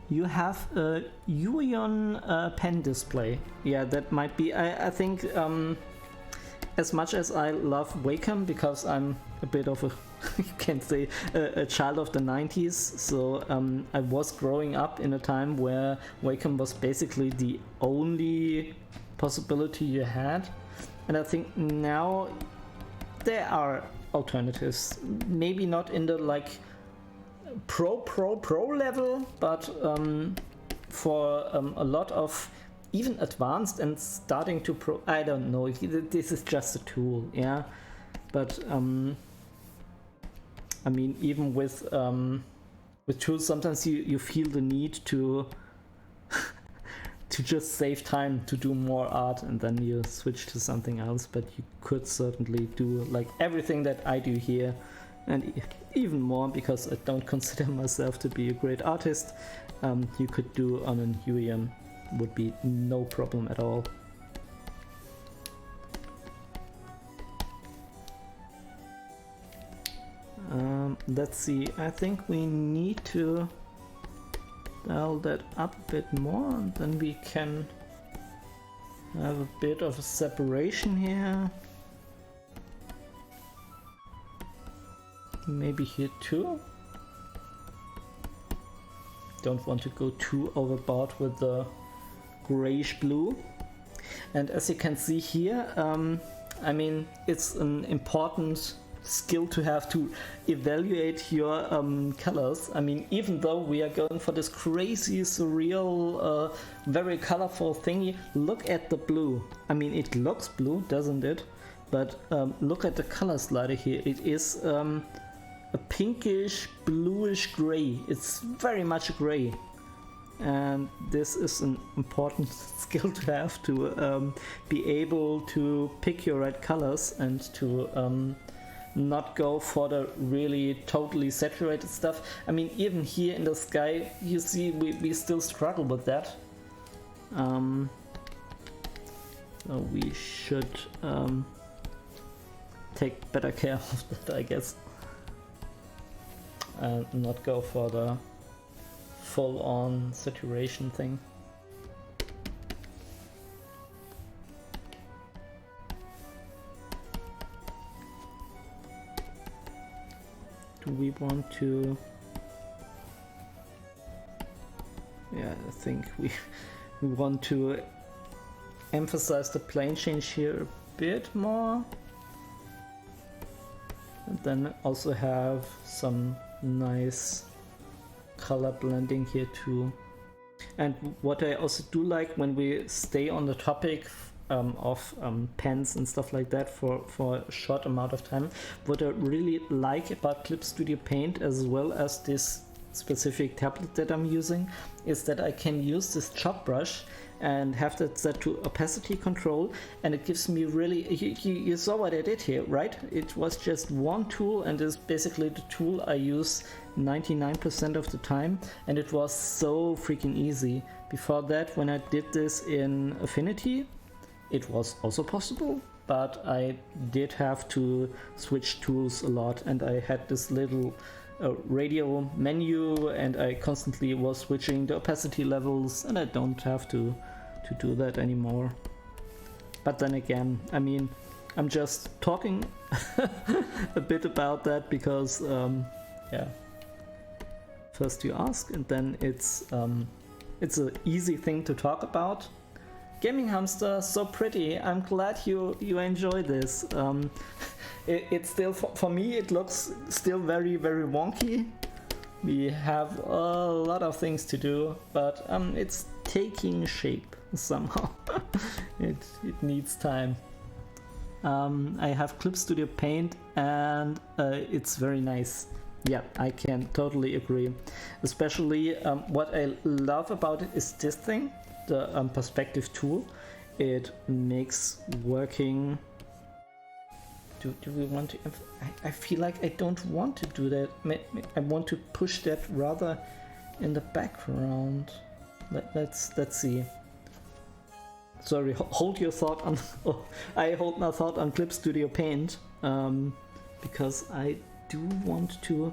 You have a Yuion pen display. Yeah, that might be. I think as much as I love Wacom, because I'm a bit of a, you can say, a child of the 90s. So I was growing up in a time where Wacom was basically the only possibility you had. And I think now there are alternatives. Maybe not in the like pro level, but for a lot of even advanced and starting to pro, I don't know, this is just a tool, yeah, but I mean, even with tools, sometimes you feel the need to to just save time to do more art, and then you switch to something else. But you could certainly do like everything that I do here, and even more, because I don't consider myself to be a great artist. You could do on an UEM, would be no problem at all. Let's see, I think we need to dial that up a bit more, and then we can have a bit of a separation here. Maybe here too. Don't want to go too overboard with the grayish blue. And as you can see here, I mean, it's an important skill to have to evaluate your colors. I mean, even though we are going for this crazy, surreal, very colorful thingy, look at the blue. I mean, it looks blue, doesn't it? But look at the color slider here. It is a pinkish, bluish gray. It's very much gray. And this is an important skill to have to be able to pick your right colors and to not go for the really totally saturated stuff. I mean, even here in the sky, you see we still struggle with that. So we should take better care of that, I guess. And not go for the full-on saturation thing. Do we want to... Yeah, I think we want to emphasize the plane change here a bit more. And then also have some nice color blending here too. And what I also do like, when we stay on the topic of pens and stuff like that for a short amount of time, what I really like about Clip Studio Paint, as well as this specific tablet that I'm using, is that I can use this chop brush and have that set to opacity control, and it gives me really, you saw what I did here, right? It was just one tool, and is basically the tool I use 99% of the time, and it was so freaking easy. Before that, when I did this in Affinity, it was also possible, but I did have to switch tools a lot, and I had this little radio menu, and I constantly was switching the opacity levels, and I don't have to do that anymore. But then again, I mean, I'm just talking a bit about that because yeah, first you ask, and then it's an easy thing to talk about. Gaming Hamster, so pretty. I'm glad you enjoy this. It's still, for me, it looks still very, very wonky. We have a lot of things to do, but it's taking shape somehow. it needs time. I have Clip Studio Paint, and it's very nice. Yeah, I can totally agree. Especially what I love about it is this thing, the perspective tool. It makes working... Do we want to... I feel like I don't want to do that. I want to push that rather in the background. Let's see. Sorry, hold your thought on... Oh, I hold my thought on Clip Studio Paint. Because I do want to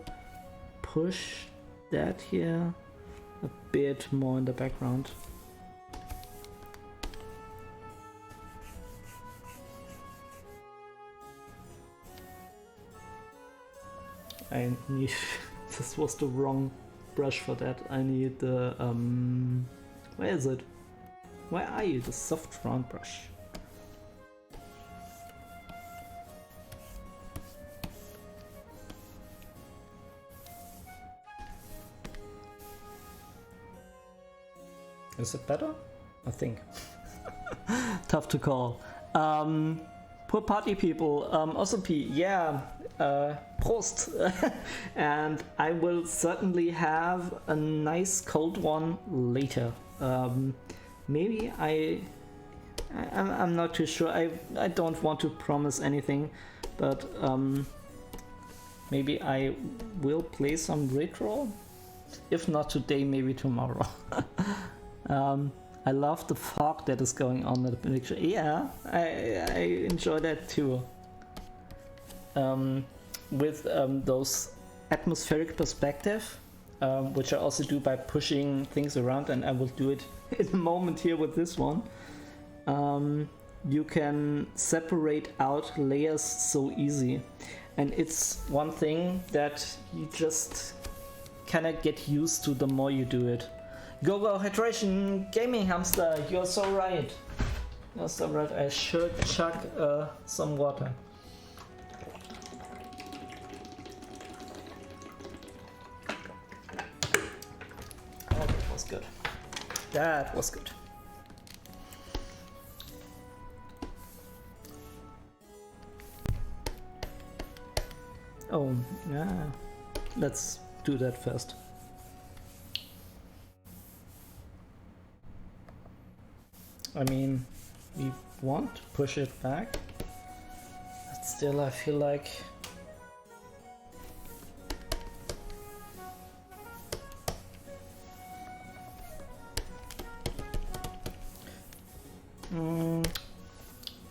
push that here a bit more in the background. I need... This was the wrong brush for that. I need the... Where is it? Where are you? The soft round brush. Is it better? I think. Tough to call. Poor party people. Also P, yeah. Prost. And I will certainly have a nice cold one later. Maybe I'm not too sure. I don't want to promise anything, but maybe I will play some retro. If not today, maybe tomorrow. I love the fog that is going on in the picture. Yeah, I enjoy that too. With those atmospheric perspective, which I also do by pushing things around, and I will do it in a moment here with this one. You can separate out layers so easy, and it's one thing that you just cannot get used to the more you do it. Go hydration, Gaming Hamster, you're so right. You're so right, I should chug some water. Oh, that was good. That was good. Oh, yeah. Let's do that first. I mean, we want to push it back, but still I feel like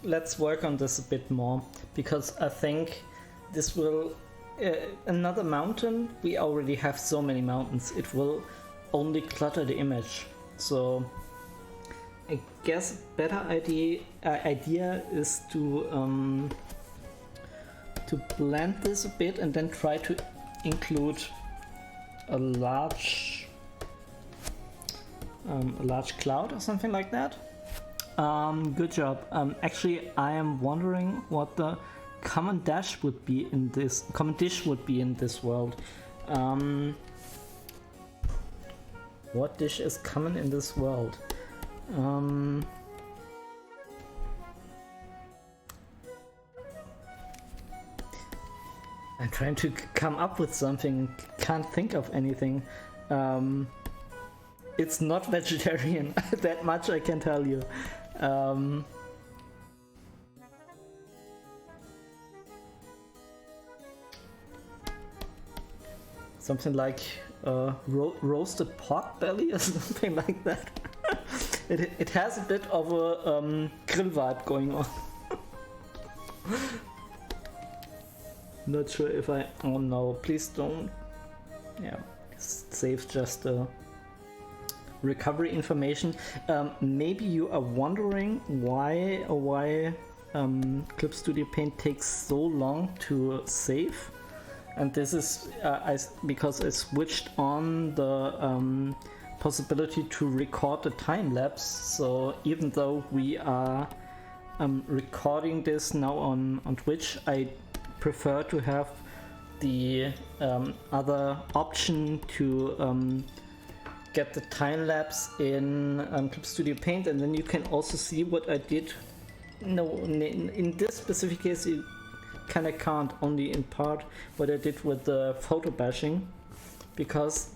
let's work on this a bit more, because I think this will another mountain. We already have so many mountains, it will only clutter the image. So I guess a better idea is to blend this a bit and then try to include a large cloud or something like that. Good job. Actually, I am wondering what the common dish would be in this world. What dish is common in this world? I'm trying to come up with something, can't think of anything. It's not vegetarian, that much I can tell you. Something like roasted pork belly or something like that. It has a bit of a grill vibe going on. Not sure if I... Oh no, please don't... Yeah, save just the recovery information. Maybe you are wondering why Clip Studio Paint takes so long to save. And this is because I switched on the possibility to record the time lapse. So even though we are recording this now on Twitch, I prefer to have the other option to get the time lapse in Clip Studio Paint, and then you can also see what I did. No, in this specific case, you kind of can't, only in part, what I did with the photo bashing, because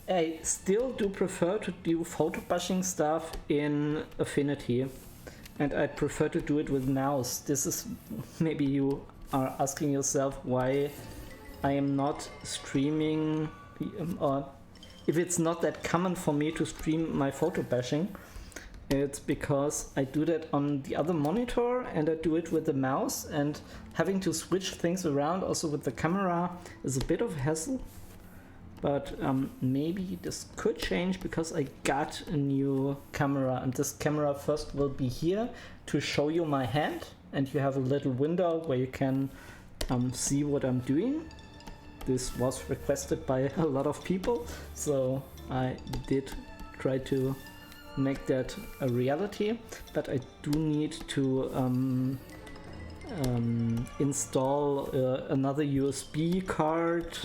I still do prefer to do photo bashing stuff in Affinity, and I prefer to do it with mouse. This is, maybe you are asking yourself why I am not streaming, or if it's not that common for me to stream my photo bashing. It's because I do that on the other monitor and I do it with the mouse, and having to switch things around also with the camera is a bit of a hassle. But maybe this could change because I got a new camera, and this camera first will be here to show you my hand, and you have a little window where you can see what I'm doing. This was requested by a lot of people, so I did try to make that a reality, but I do need to install another USB card,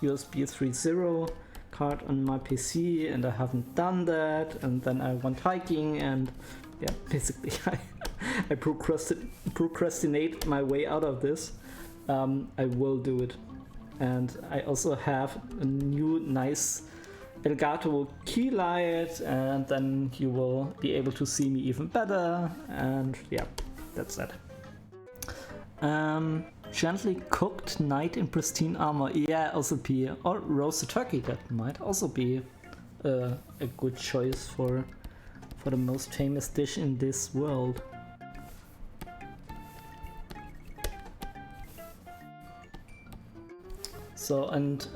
USB 3.0 card on my PC, and I haven't done that, and then I went hiking, and yeah, basically I procrastinate my way out of this. I will do it. And I also have a new nice Elgato key light, and then you will be able to see me even better, and yeah, that's that. Gently cooked knight in pristine armor, yeah, also be, or roasted turkey, that might also be a good choice for the most famous dish in this world. So, and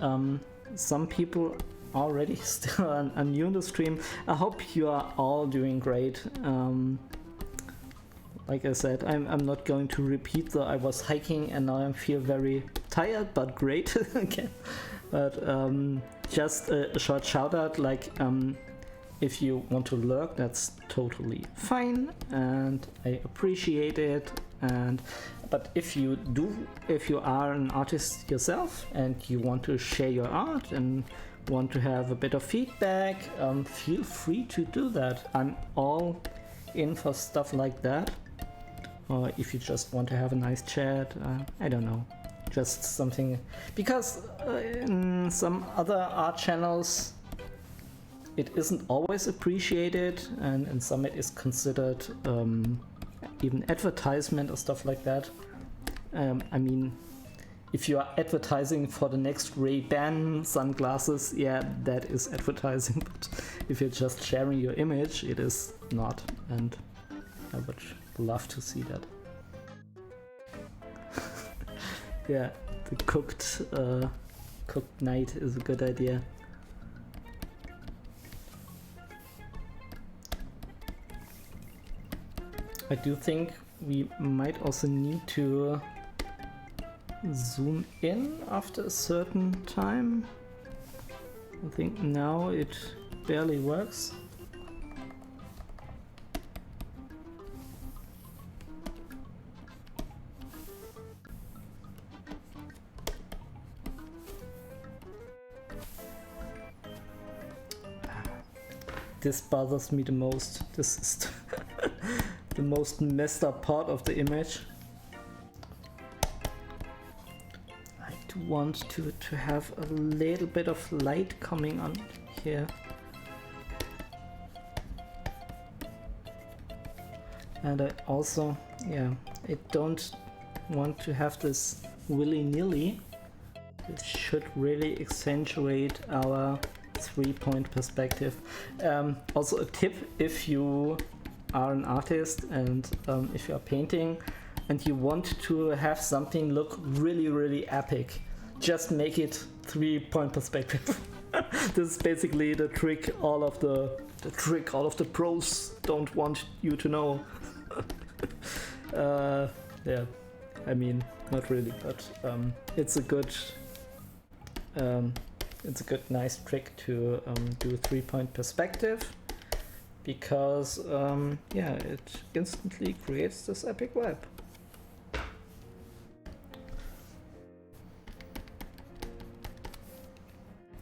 some people already still are new in the stream. I hope you are all doing great. Like I said, I'm not going to repeat the I was hiking and now I feel very tired, but great again. But just a short shout out, like if you want to lurk, that's totally fine and I appreciate it. And but if you are an artist yourself and you want to share your art and want to have a bit of feedback, feel free to do that. I'm all in for stuff like that. Or if you just want to have a nice chat, I don't know, just something, because in some other art channels it isn't always appreciated, and in some it is considered even advertisement or stuff like that. I mean, if you are advertising for the next Ray-Ban sunglasses, yeah, that is advertising, but if you're just sharing your image, it is not, and I would love to see that. Yeah, the cooked knight is a good idea. I do think we might also need to zoom in after a certain time. I think now it barely works. This bothers me the most. This is the most messed up part of the image. I do want to have a little bit of light coming on here. And I also, yeah, I don't want to have this willy-nilly. It should really accentuate our 3-point perspective. Also a tip, if you are an artist and if you are painting and you want to have something look really epic, just make it 3-point perspective. This is basically the trick all of the pros don't want you to know. Yeah, I mean, not really, but it's a good nice trick to do 3-point perspective, because yeah, it instantly creates this epic vibe.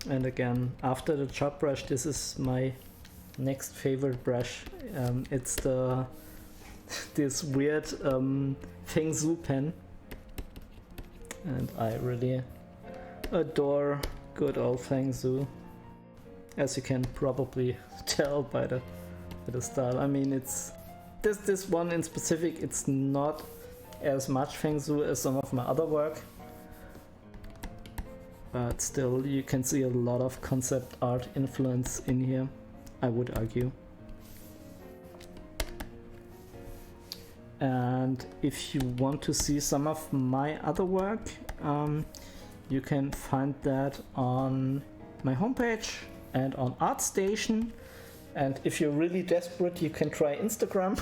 And again, after the chop brush, this is my next favorite brush. It's this weird Feng Shui pen, and I really adore good old Feng Shui, as you can probably tell by the style. I mean, it's this one in specific, it's not as much Feng Shui as some of my other work, but still you can see a lot of concept art influence in here, I would argue. And if you want to see some of my other work, you can find that on my homepage and on ArtStation. And if you're really desperate, you can try Instagram.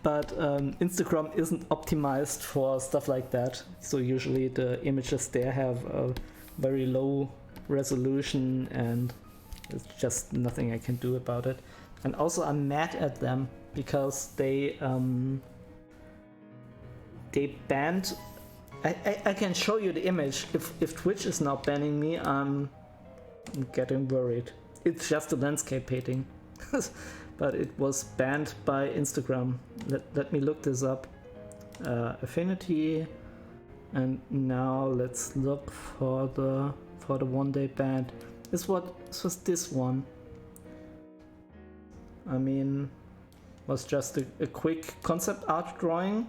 But Instagram isn't optimized for stuff like that. So usually the images there have a very low resolution, and there's just nothing I can do about it. And also I'm mad at them because they banned. I can show you the image. If Twitch is now banning me, I'm getting worried. It's just a landscape painting. But it was banned by Instagram. Let me look this up. Affinity, and now let's look for the one they banned. This was this one. I mean, was just a quick concept art drawing,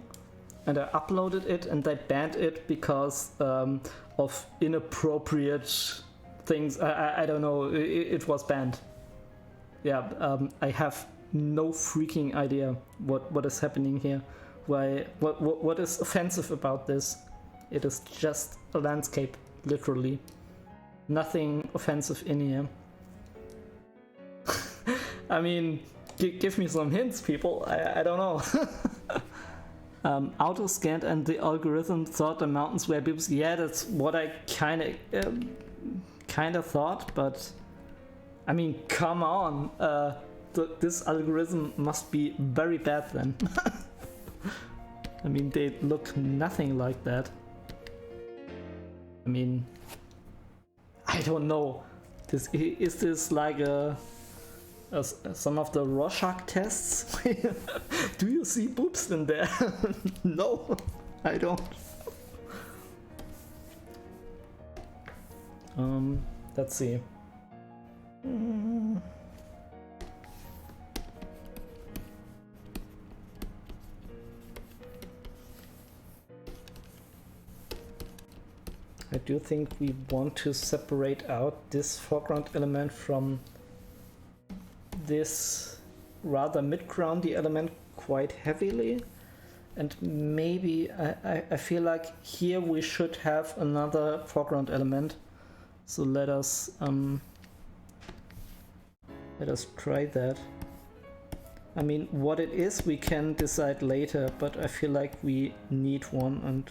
and I uploaded it, and they banned it because of inappropriate things. I don't know. It was banned. Yeah, I have no freaking idea what is happening here. Why? What is offensive about this? It is just a landscape, literally. Nothing offensive in here. I mean, give me some hints, people. I don't know. Auto scanned and the algorithm thought the mountains were bibs. Yeah, that's what I kind of thought, but I mean, come on. This algorithm must be very bad then. I mean, they look nothing like that. I mean, I don't know. Is this like some of the Rorschach tests? Do you see boobs in there? No, I don't. Let's see. I do think we want to separate out this foreground element from this rather mid-groundy element quite heavily, and maybe I feel like here we should have another foreground element. So let us try that. I mean, what it is we can decide later, but I feel like we need one, and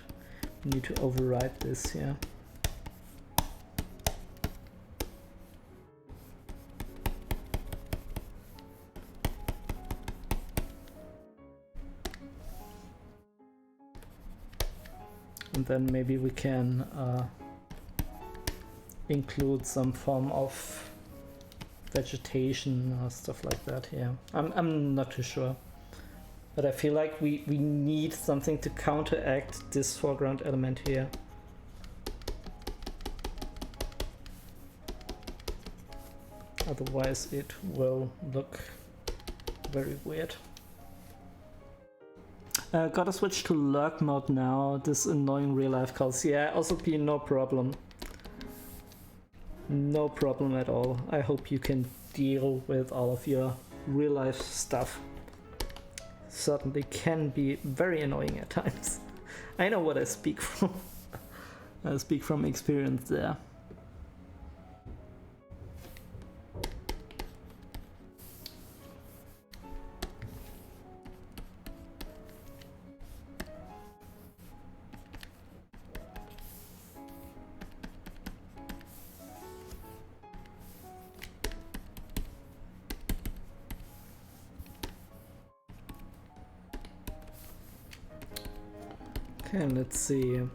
we need to override this here. And then maybe we can include some form of vegetation or stuff like that here. I'm not too sure. But I feel like we need something to counteract this foreground element here. Otherwise it will look very weird. Gotta switch to lurk mode now. This annoying real life calls. Yeah, also be no problem. No problem at all. I hope you can deal with all of your real life stuff. Certainly can be very annoying at times. I know what I speak from. I speak from experience there. Okay, let's see. I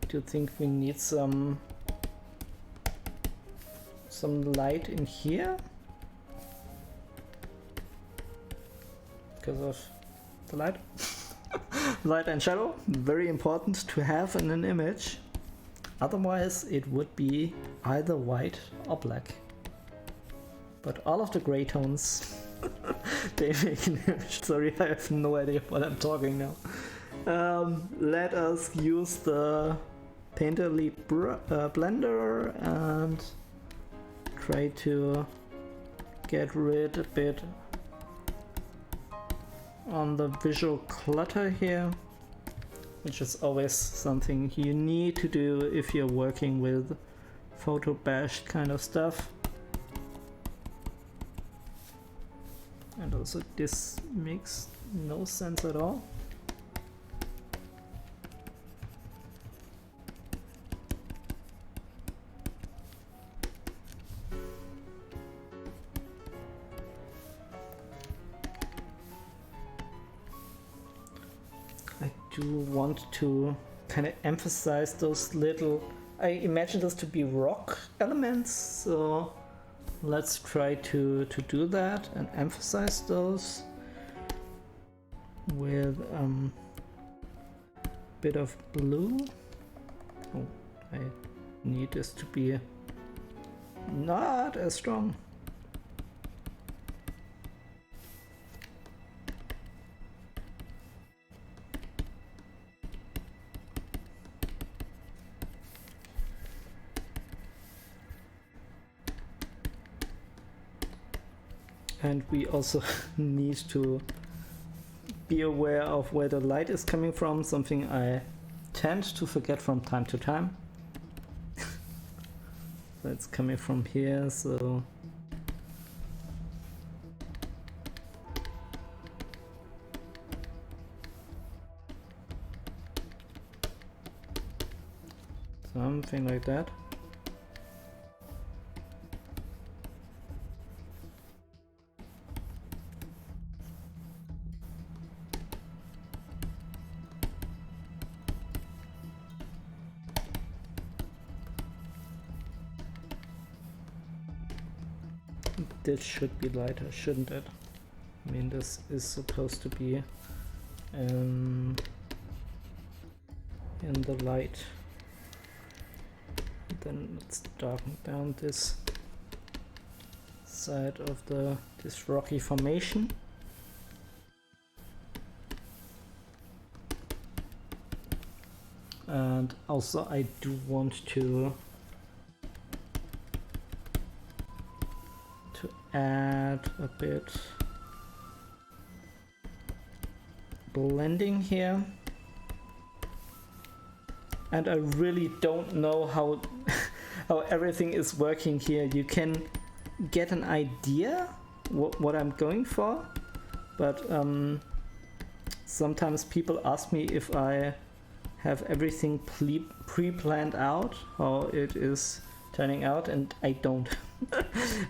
do think we need some light in here because of the light. Light and shadow, very important to have in an image. Otherwise it would be either white or black. But all of the gray tones, they make an image. Sorry, I have no idea what I'm talking now. Let us use the Painterly blender and try to get rid a bit on the visual clutter here, which is always something you need to do if you're working with photo bashed kind of stuff. And also this makes no sense at all. I do want to kind of emphasize those little, I imagine this to be rock elements, so let's try to do that and emphasize those with a bit of blue. Oh, I need this to be not as strong. And we also need to be aware of where the light is coming from, something I tend to forget from time to time. So it's coming from here, so something like that. This should be lighter, shouldn't it? I mean, this is supposed to be in the light. Then let's darken down this side of this rocky formation. And also I do want to add a bit blending here, and I really don't know how how everything is working here. You can get an idea what I'm going for, but sometimes people ask me if I have everything pre-planned out, how it is turning out, and I don't.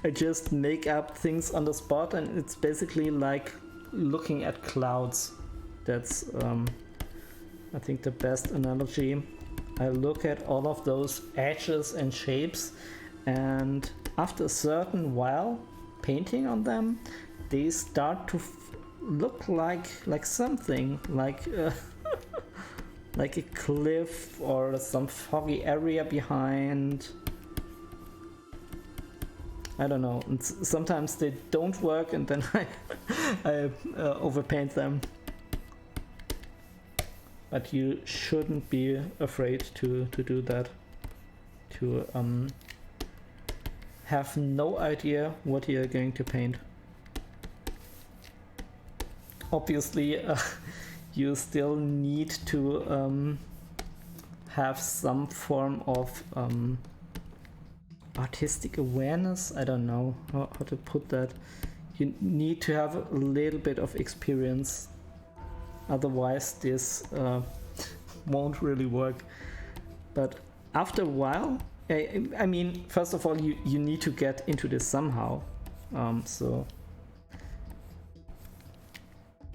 I just make up things on the spot, and it's basically like looking at clouds. That's I think the best analogy. I look at all of those edges and shapes, and after a certain while painting on them, they start to look like something, like like a cliff or some foggy area behind. I don't know, and sometimes they don't work, and then I overpaint them. But you shouldn't be afraid to do that. To have no idea what you're going to paint. Obviously, you still need to have some form of artistic awareness. I don't know how to put that. You need to have a little bit of experience, otherwise this won't really work. But after a while, I mean, first of all, you need to get into this somehow, so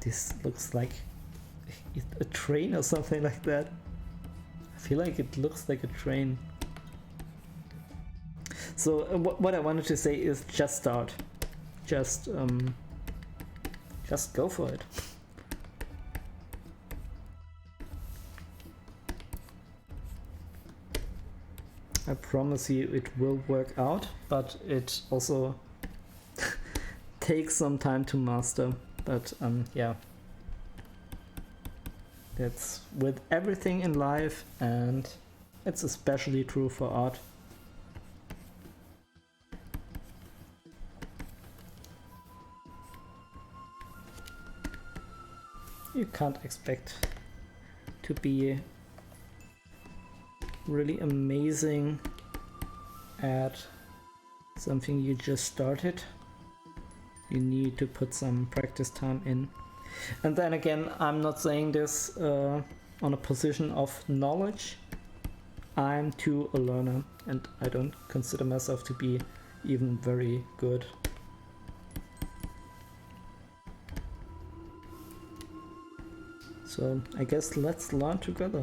this looks like a train or something like that. I feel like it looks like a train. So what I wanted to say is just start. Just go for it. I promise you it will work out, but it also takes some time to master. But yeah, that's with everything in life, and it's especially true for art. You can't expect to be really amazing at something you just started. You need to put some practice time in. And then again, I'm not saying this on a position of knowledge. I'm too a learner, and I don't consider myself to be even very good. So I guess let's learn together.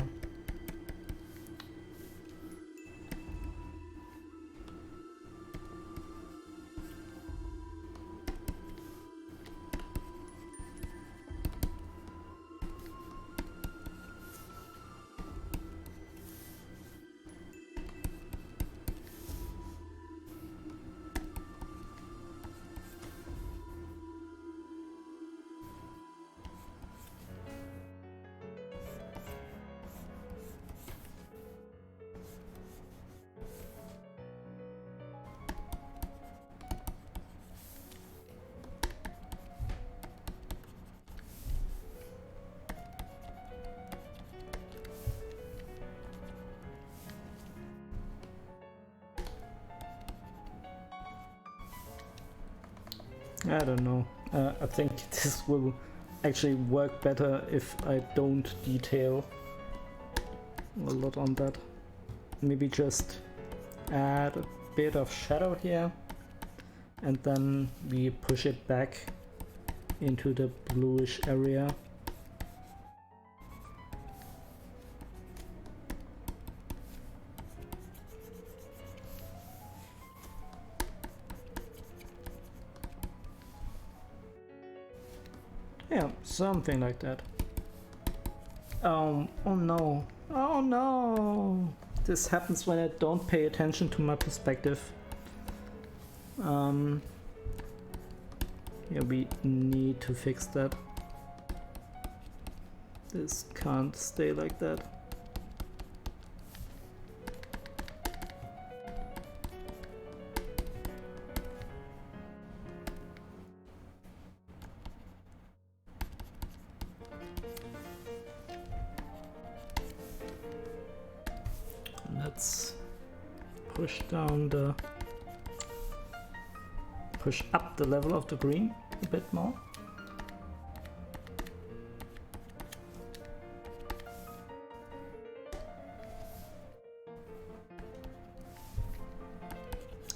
I don't know. I think this will actually work better if I don't detail a lot on that. Maybe just add a bit of shadow here, and then we push it back into the bluish area. Yeah, something like that. Oh no. Oh no! This happens when I don't pay attention to my perspective. Yeah, we need to fix that. This can't stay like that. Let's push up the level of the green a bit more.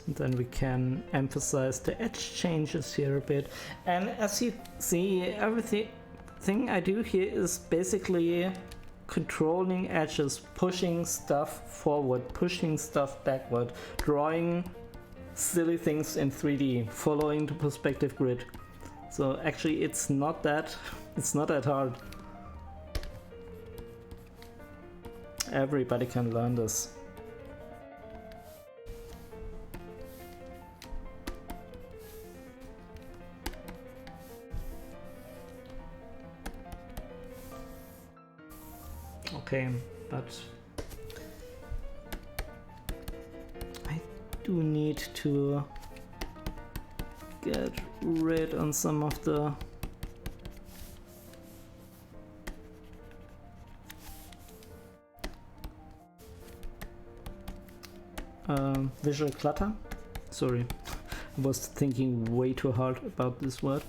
And then we can emphasize the edge changes here a bit. And as you see, everything I do here is basically controlling edges, pushing stuff forward, pushing stuff backward, drawing silly things in 3D, following the perspective grid. So actually it's not that hard. Everybody can learn this. Okay, but I do need to get rid on some of the visual clutter. Sorry, I was thinking way too hard about this word.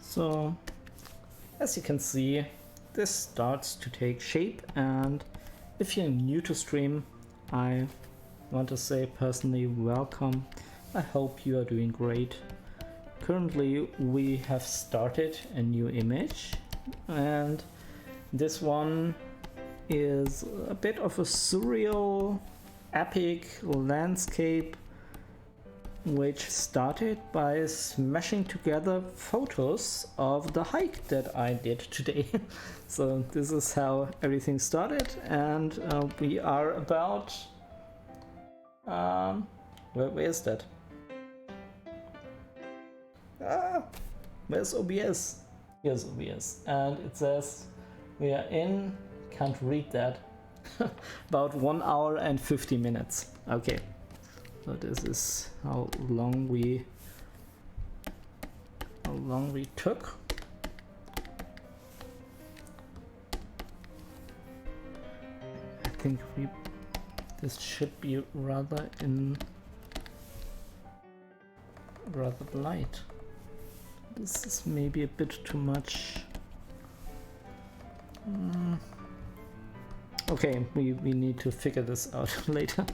So, as you can see, this starts to take shape. And if you're new to stream, I want to say personally welcome. I hope you are doing great. Currently we have started a new image, and this one is a bit of a surreal epic landscape which started by smashing together photos of the hike that I did today. So this is how everything started, and we are about where is that? Where's OBS? Here's OBS, and it says we are in, can't read that, about 1 hour and 50 minutes. Okay, so this is how long we took. I think this should be rather light. This is maybe a bit too much. Okay, we need to figure this out later.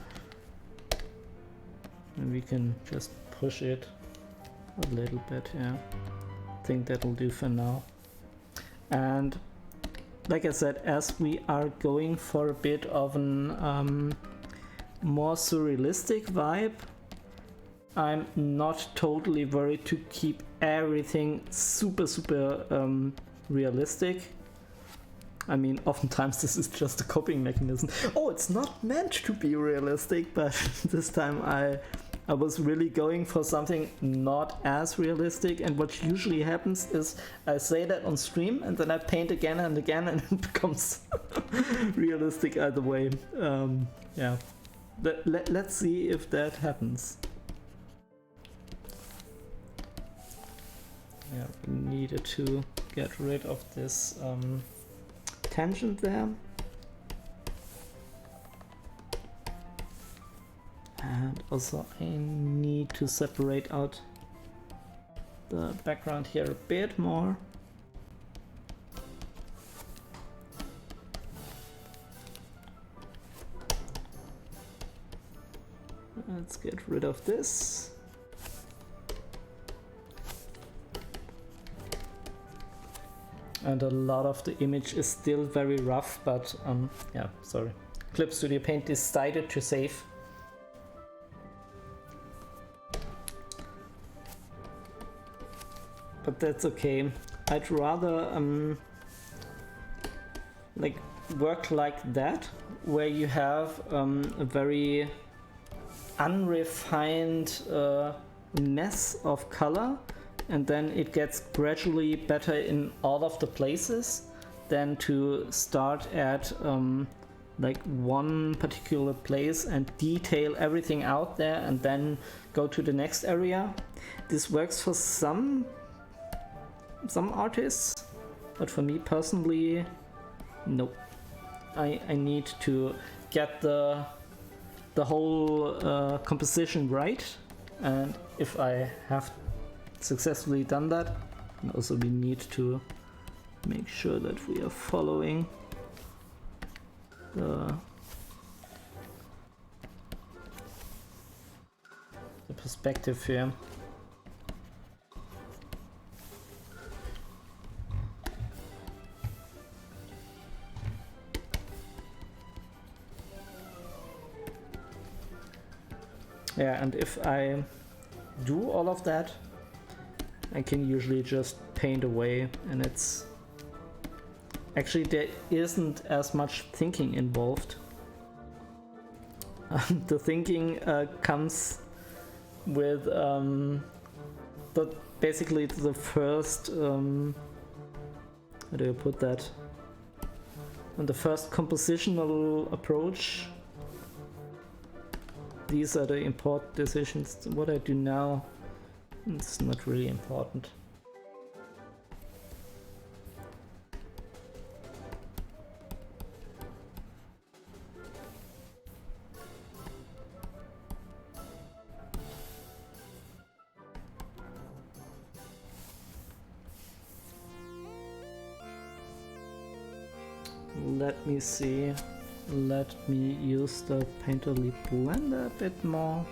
And we can just push it a little bit, yeah. I think that'll do for now. And like I said, as we are going for a bit of an more surrealistic vibe, I'm not totally worried to keep everything super realistic. I mean, oftentimes this is just a coping mechanism. Oh, it's not meant to be realistic, but this time I was really going for something not as realistic, and what usually happens is I say that on stream and then I paint again and again and it becomes realistic either way. Yeah, let's see if that happens. Yeah, we needed to get rid of this tangent there. And also I need to separate out the background here a bit more. Let's get rid of this. And a lot of the image is still very rough, but yeah, sorry. Clip Studio Paint decided to save. But that's okay. I'd rather like work like that, where you have a very unrefined mess of color, and then it gets gradually better in all of the places, than to start at like one particular place and detail everything out there and then go to the next area. This works for some artists, but for me personally, nope. I need to get the whole composition right, and if I have successfully done that, and also we need to make sure that we are following the perspective here. Yeah, and if I do all of that, I can usually just paint away, and it's actually, there isn't as much thinking involved. The thinking comes with basically the first how do I put that? On the first compositional approach. These are the important decisions. What I do now, it's not really important. let me see. Let me use the Painterly blender a bit more.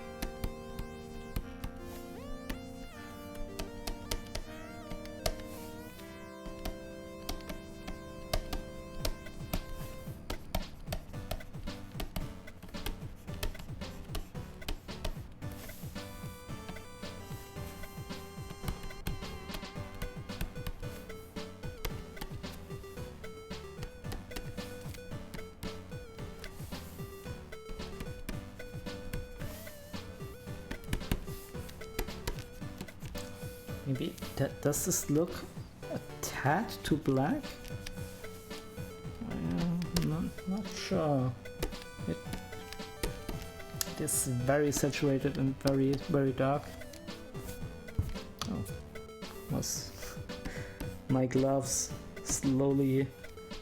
Maybe does this look a tad too black? I'm not sure. It is very saturated and very dark. Oh, was my gloves slowly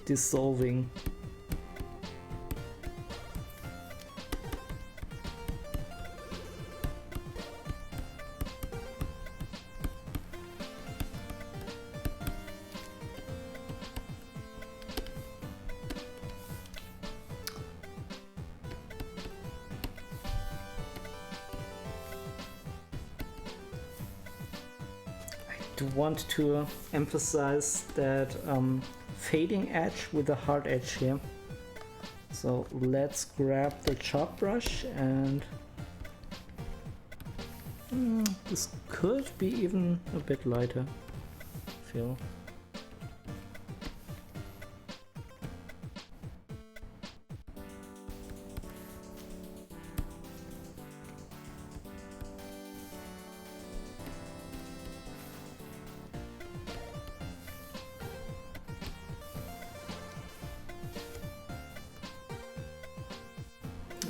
dissolving. I want to emphasize that fading edge with a hard edge here. So let's grab the chalk brush and this could be even a bit lighter, I feel.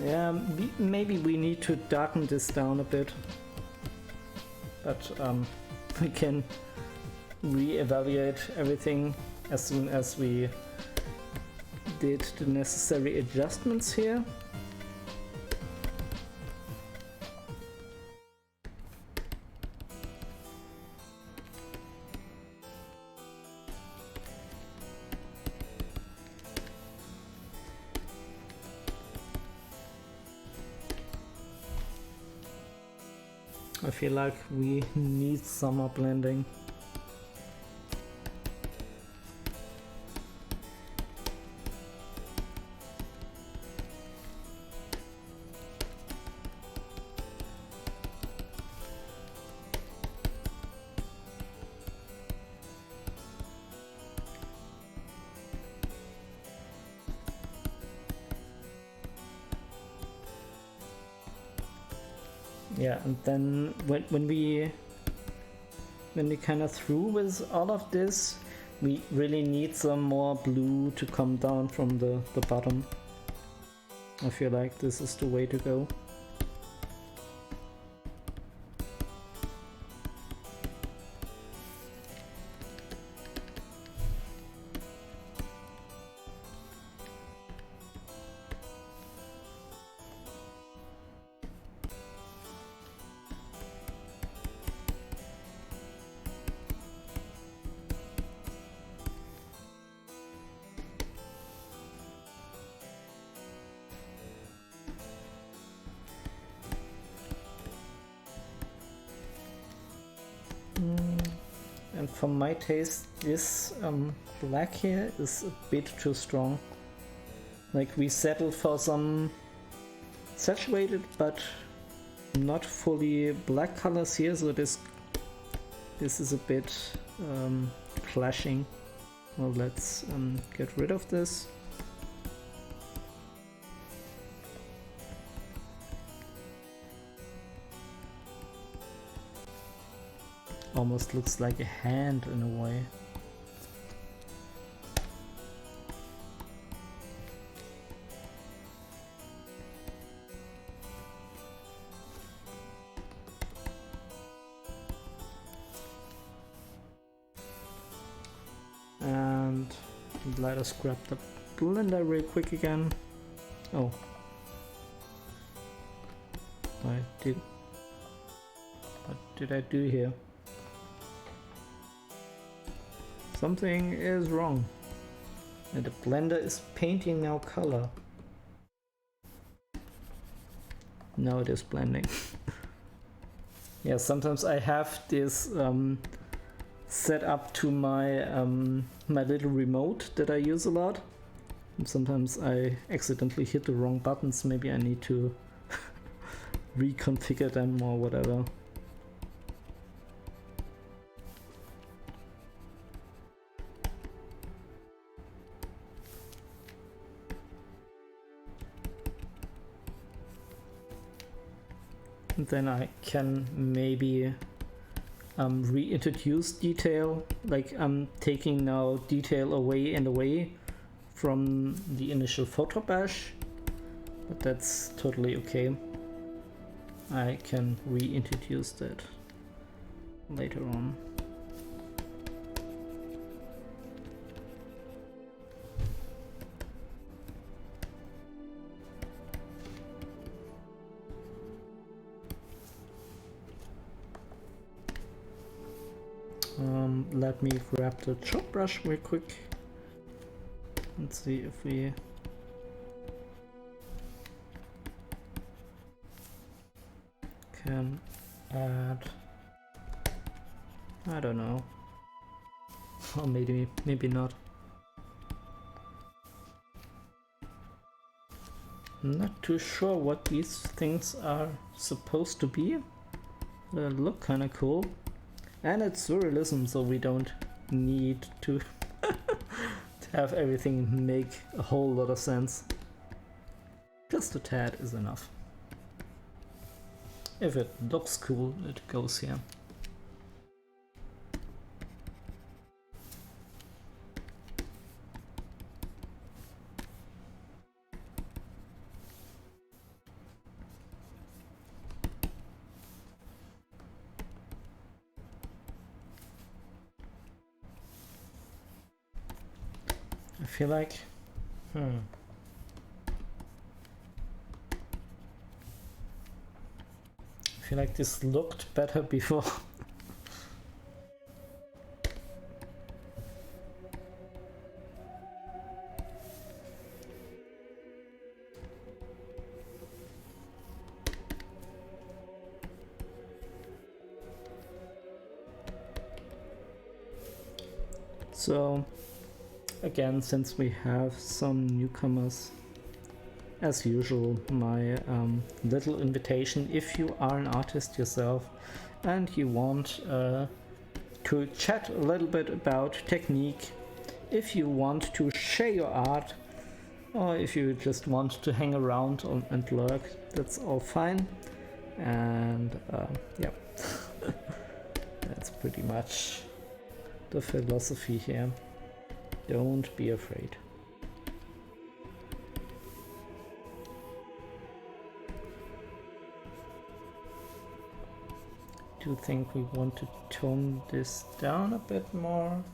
Yeah, maybe we need to darken this down a bit, but we can re-evaluate everything as soon as we did the necessary adjustments here. I feel like we need some more blending. Yeah, and then when we kind of through with all of this, we really need some more blue to come down from the bottom. I feel like this is the way to go. And for my taste, this black here is a bit too strong. Like, we settle for some saturated but not fully black colors here, so this is a bit clashing. Well, let's get rid of this. Almost looks like a hand in a way. And let us grab the blender real quick again. Oh. What did I do here? Something is wrong. And the blender is painting now color. Now it is blending. Yeah, sometimes I have this set up to my my little remote that I use a lot. And sometimes I accidentally hit the wrong buttons. Maybe I need to reconfigure them or whatever. And then I can maybe reintroduce detail, like I'm taking now detail away and away from the initial photo bash, but that's totally okay. I can reintroduce that later on. Let me grab the chop brush real quick and see if we can add, I don't know, or maybe not. I'm not too sure what these things are supposed to be. They look kind of cool. And it's surrealism, so we don't need to, to have everything make a whole lot of sense. Just a tad is enough. If it looks cool, it goes here. I feel like, I feel like this looked better before. So again, since we have some newcomers, as usual, my little invitation: if you are an artist yourself and you want to chat a little bit about technique, if you want to share your art, or if you just want to hang around and lurk, that's all fine. And yeah, that's pretty much the philosophy here. Don't be afraid. Do you think we want to tone this down a bit more?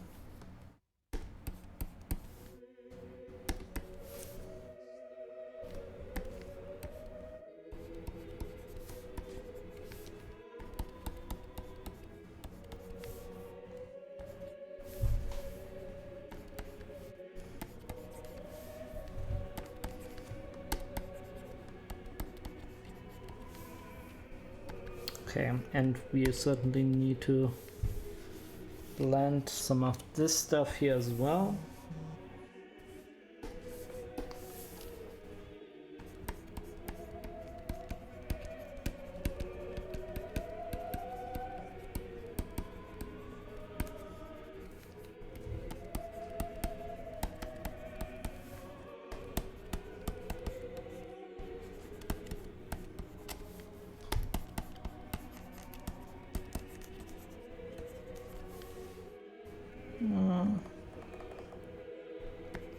Okay, and we certainly need to blend some of this stuff here as well.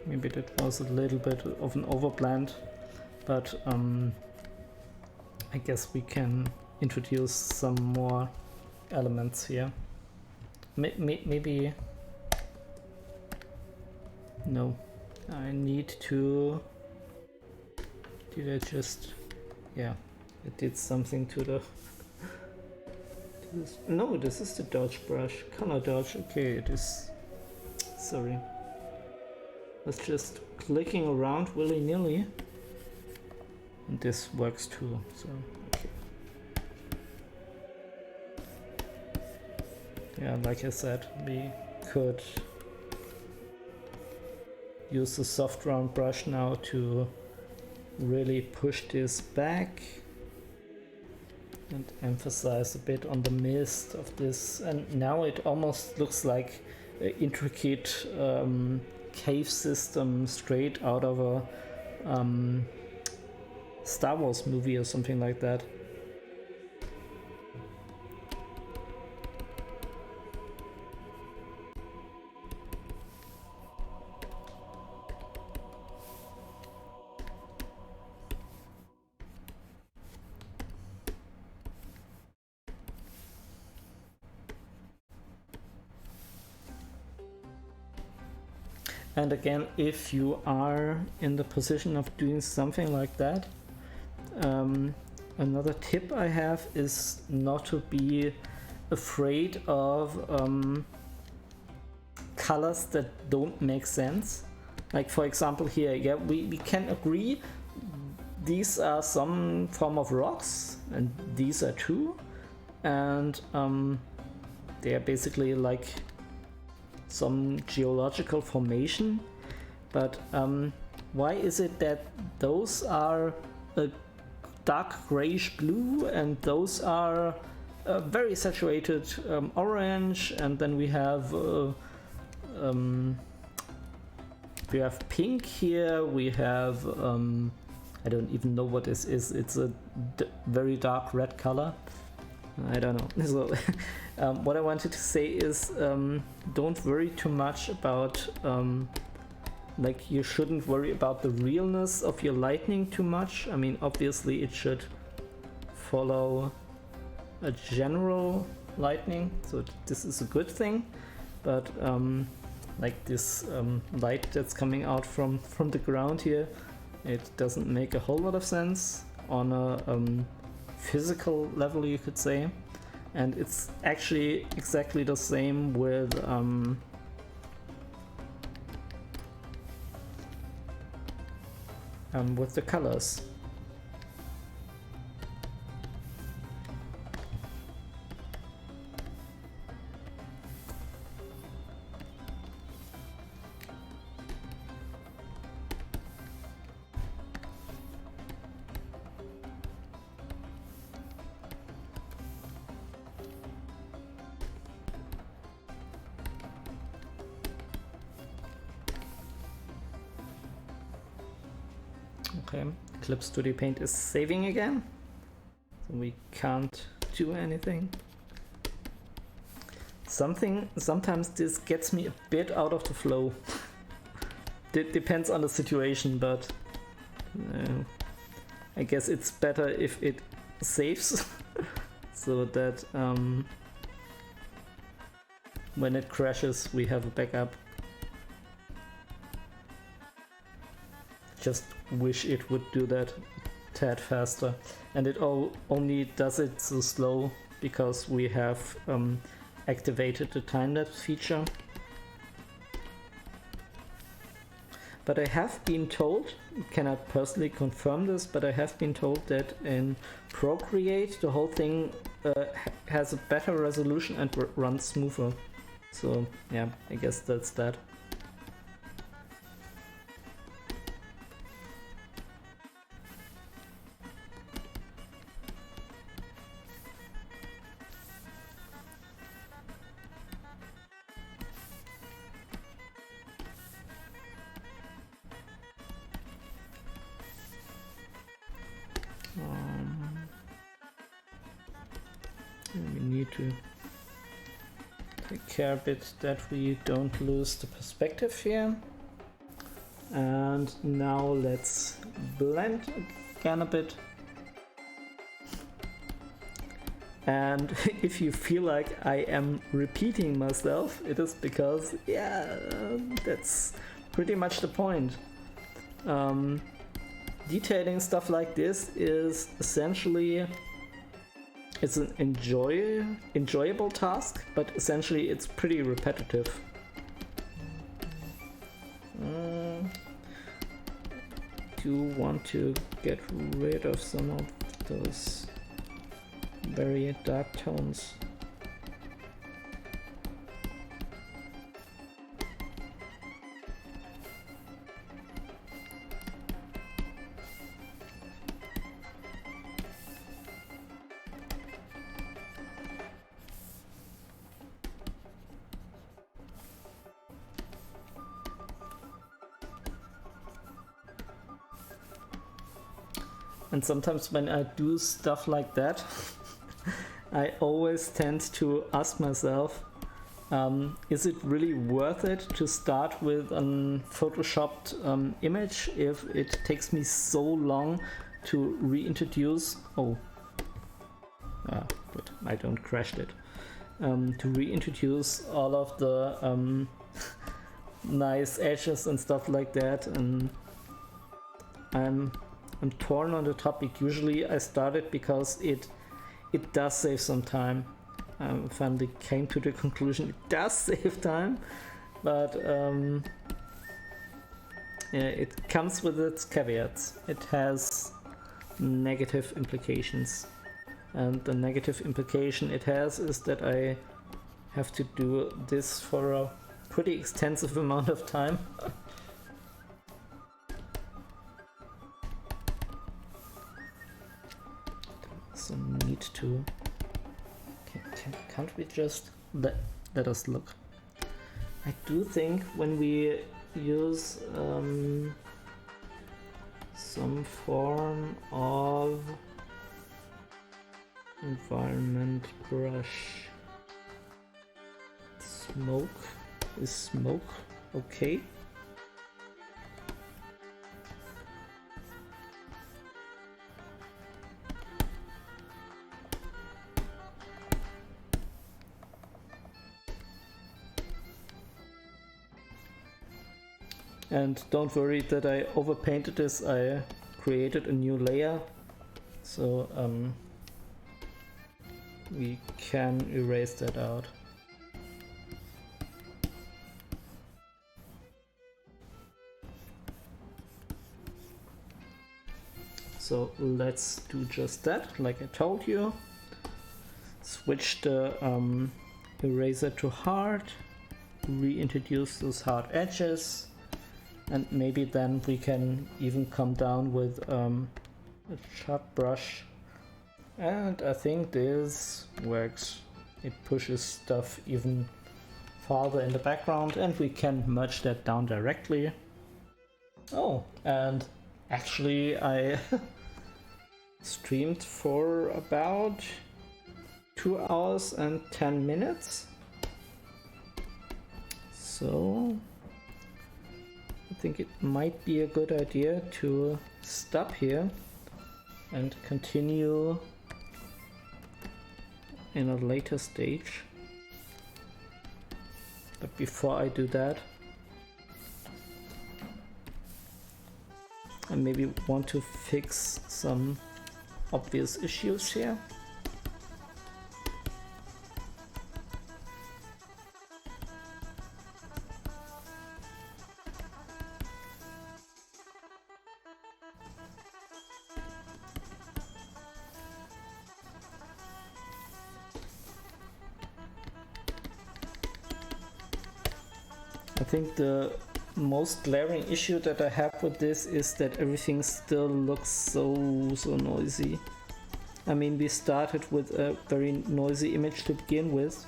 Maybe that was a little bit of an overblend, but I guess we can introduce some more elements here. Maybe no, I need to. Did I just? Yeah, it did something to the. No, this is the dodge brush, color dodge. Okay, it is. Sorry. with just clicking around willy-nilly. And this works too, so okay. Yeah, like I said, we could use the soft round brush now to really push this back and emphasize a bit on the mist of this, and now it almost looks like an intricate cave system straight out of a Star Wars movie or something like that. And again, if you are in the position of doing something like that, another tip I have is not to be afraid of colors that don't make sense. Like for example here, yeah, we can agree these are some form of rocks and these are too, and they are basically like some geological formation, but why is it that those are a dark grayish blue and those are very saturated orange, and then we have pink here, we have I don't even know what this is, it's a very dark red color, I don't know. So what I wanted to say is don't worry too much about like you shouldn't worry about the realness of your lightning too much. I mean, obviously it should follow a general lightning, so this is a good thing, but like this light that's coming out from the ground here, it doesn't make a whole lot of sense on a physical level, you could say. And it's actually exactly the same with the colors. Okay, Eclipse 2D Paint is saving again, so we can't do anything. Sometimes this gets me a bit out of the flow. It depends on the situation, but I guess it's better if it saves so that when it crashes we have a backup. Just wish it would do that a tad faster, and it only does it so slow because we have activated the time-lapse feature. But I have been told, cannot personally confirm this, but I have been told that in Procreate the whole thing has a better resolution and runs smoother. So yeah, I guess that's that. We need to take care a bit that we don't lose the perspective here. And now let's blend again a bit. And if you feel like I am repeating myself, it is because, yeah, that's pretty much the point. Detailing stuff like this is essentially, it's an enjoyable task, but essentially it's pretty repetitive. do want to get rid of some of those very dark tones. And sometimes when I do stuff like that, I always tend to ask myself, is it really worth it to start with a photoshopped image if it takes me so long to reintroduce... good, I don't crash it. To reintroduce all of the nice edges and stuff like that, and I'm torn on the topic. Usually I start it because it does save some time. Finally came to the conclusion it does save time, but yeah, it comes with its caveats. It has negative implications, and the negative implication it has is that I have to do this for a pretty extensive amount of time. So need to... Can't we just let us look? I do think when we use some form of environment brush, is smoke okay? And don't worry that I overpainted this, I created a new layer, so we can erase that out. So let's do just that, like I told you. Switch the eraser to hard, reintroduce those hard edges. And maybe then we can even come down with a sharp brush. And I think this works. It pushes stuff even farther in the background, and we can merge that down directly. Oh, and actually I streamed for about 2 hours and 10 minutes. So I think it might be a good idea to stop here and continue in a later stage. But before I do that, I maybe want to fix some obvious issues here. I think the most glaring issue that I have with this is that everything still looks so noisy. I mean, we started with a very noisy image to begin with,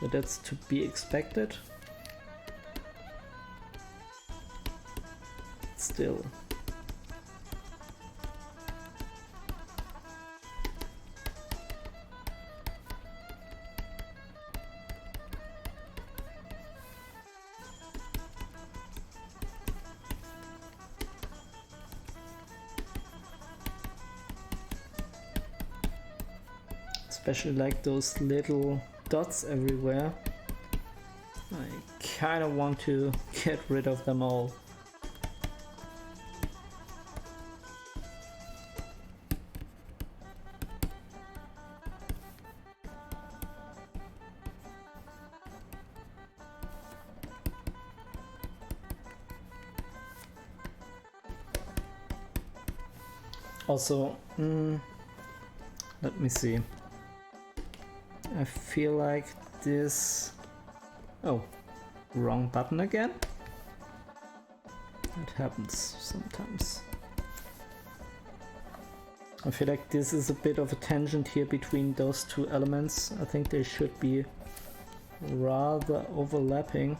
so that's to be expected. Still. Especially like those little dots everywhere. I kind of want to get rid of them all. Also, let me see. I feel like this... Oh, wrong button again? It happens sometimes. I feel like this is a bit of a tangent here between those two elements. I think they should be rather overlapping.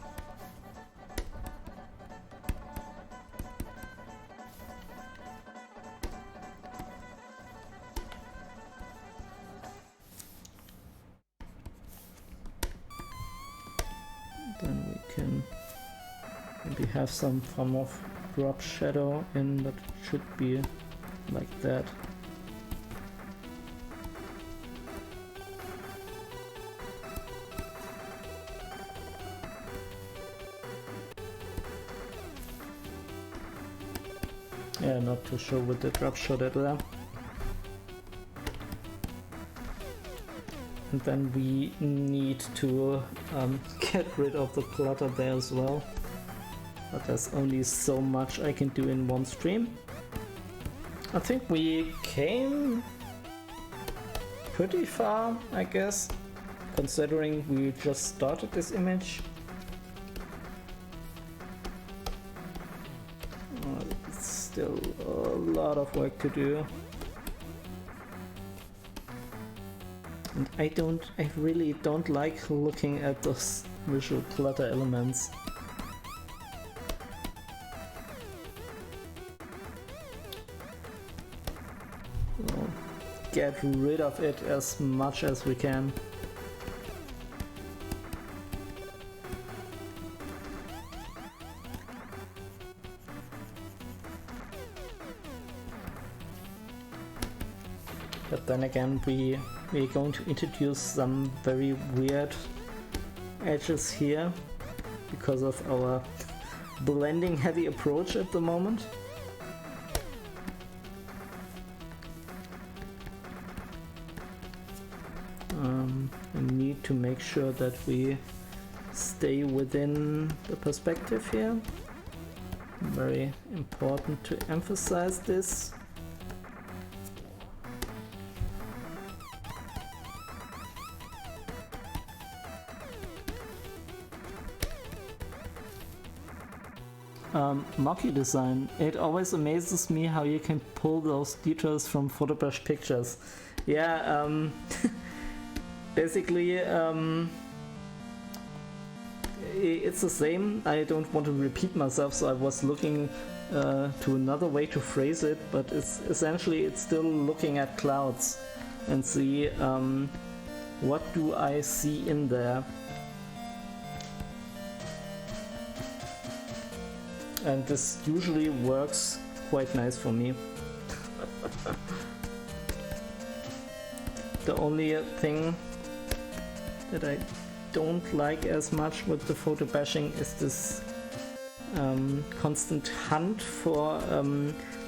Then we can maybe have some form of drop shadow in, but it should be like that. Yeah, not too sure with the drop shadow there. And then we need to get rid of the clutter there as well. But there's only so much I can do in one stream. I think we came pretty far, I guess, considering we just started this image. It's still a lot of work to do. And I really don't like looking at those visual clutter elements. So, get rid of it as much as we can. But then again, we're going to introduce some very weird edges here because of our blending heavy approach at the moment. I need to make sure that we stay within the perspective here. Very important to emphasize this. Mocky design. It always amazes me how you can pull those details from photobrush pictures. Yeah, basically it's the same. I don't want to repeat myself, so I was looking to another way to phrase it, but it's still looking at clouds and see what do I see in there. And this usually works quite nice for me. The only thing that I don't like as much with the photo bashing is this constant hunt for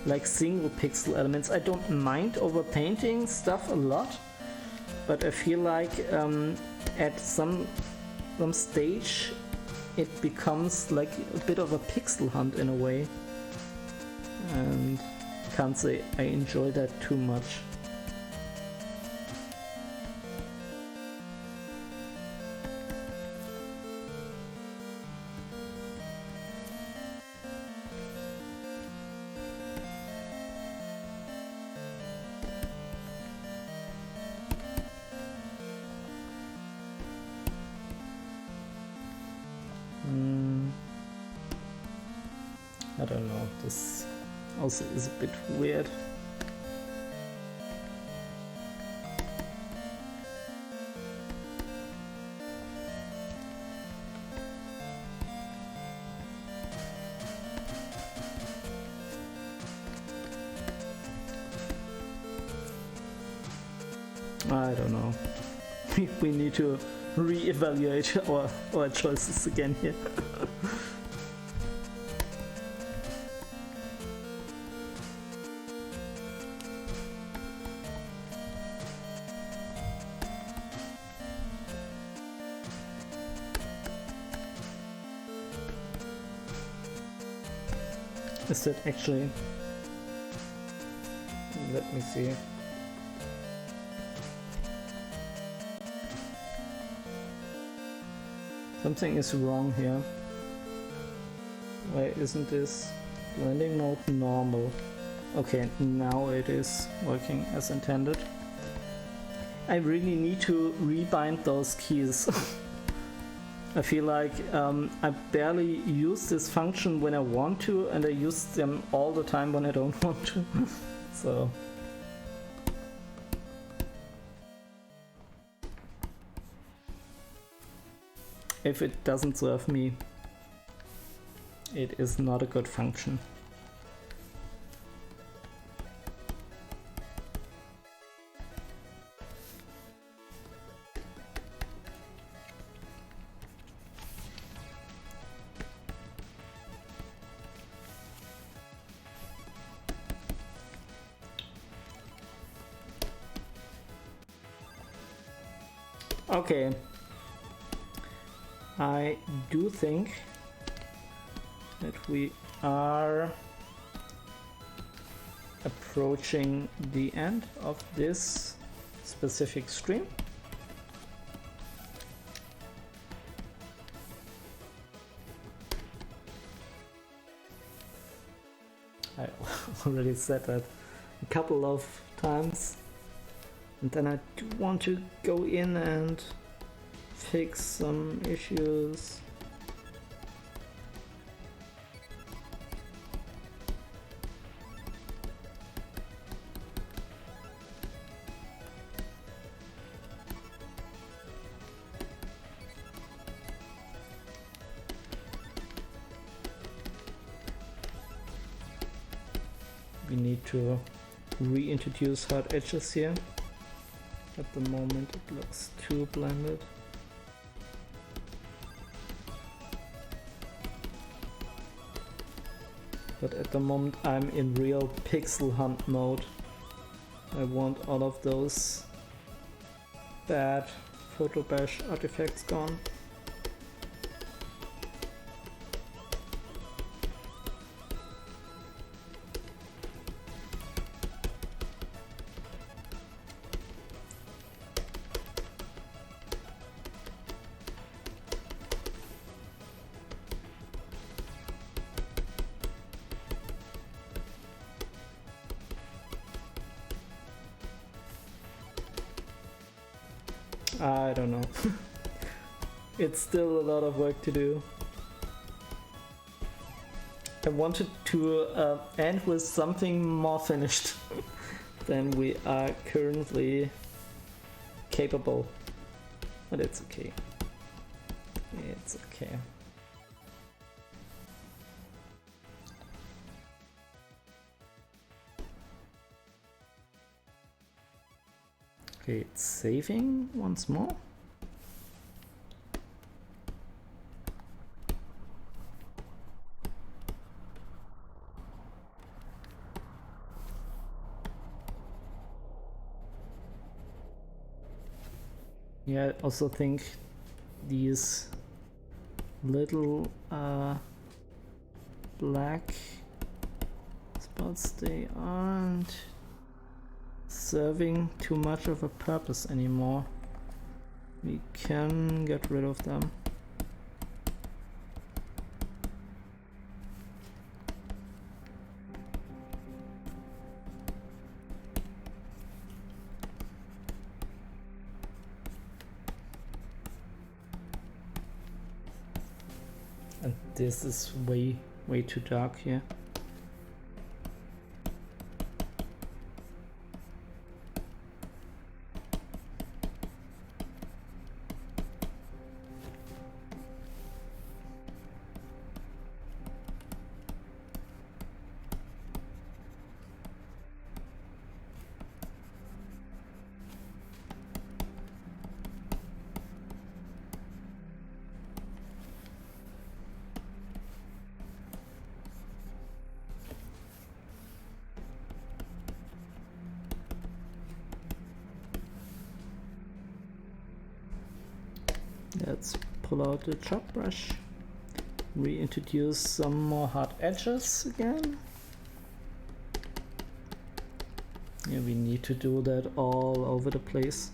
like single pixel elements. I don't mind overpainting stuff a lot, but I feel like at some stage it becomes like a bit of a pixel hunt in a way, and can't say I enjoy that too much. I don't know, this also is a bit weird. I don't know. We need to re-evaluate our choices again here. Is that actually... let me see. Something is wrong here. Why isn't this blending mode normal? Okay, now it is working as intended. I really need to rebind those keys. I feel like I barely use this function when I want to, and I use them all the time when I don't want to. So if it doesn't serve me, it is not a good function. Okay, I do think that we are approaching the end of this specific stream. I already said that a couple of times. And then I do want to go in and fix some issues. We need to reintroduce hard edges here. At the moment it looks too blended. But at the moment I'm in real pixel hunt mode. I want all of those bad photo bash artifacts gone. I don't know. It's still a lot of work to do. I wanted to end with something more finished than we are currently capable. But it's okay. It's okay. Okay, it's saving once more. Yeah, I also think these little black spots, they aren't serving too much of a purpose anymore. We can get rid of them. And this is way too dark here. Let's pull out the chop brush, reintroduce some more hard edges again. Yeah, we need to do that all over the place.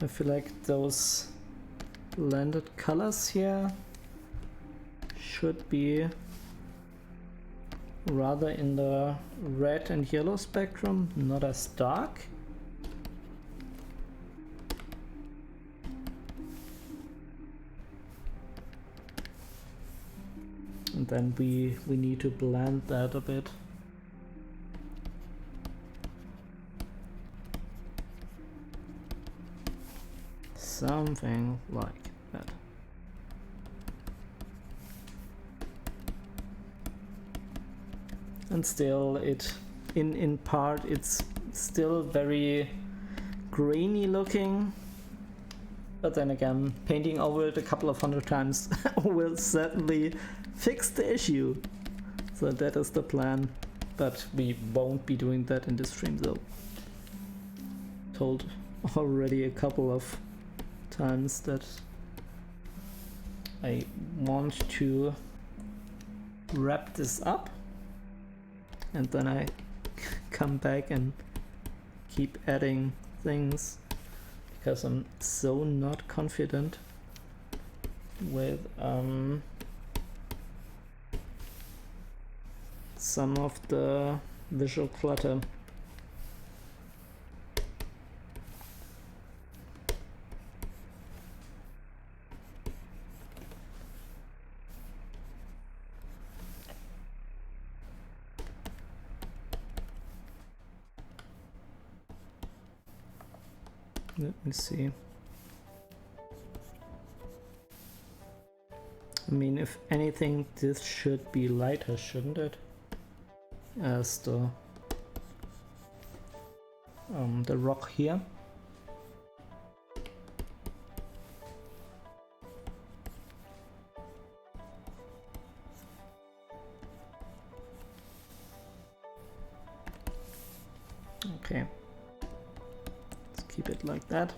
I feel like those blended colors here should be rather in the red and yellow spectrum, not as dark. And then we need to blend that a bit. Something like that. And still in part it's still very grainy looking, but then again, painting over it a couple of hundred times will certainly fix the issue. So that is the plan, but we won't be doing that in this stream though. Told already a couple of times that I want to wrap this up and then I come back and keep adding things because I'm so not confident with some of the visual clutter. Let me see. I mean, if anything, this should be lighter, shouldn't it? As the rock here. Okay. Keep it like that.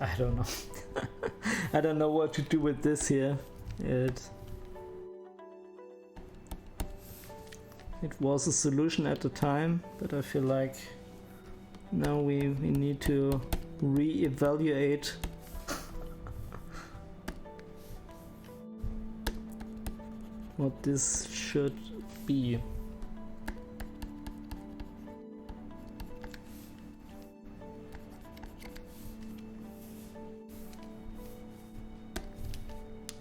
I don't know. I don't know what to do with this here. It was a solution at the time, but I feel like now we need to re-evaluate what this should be.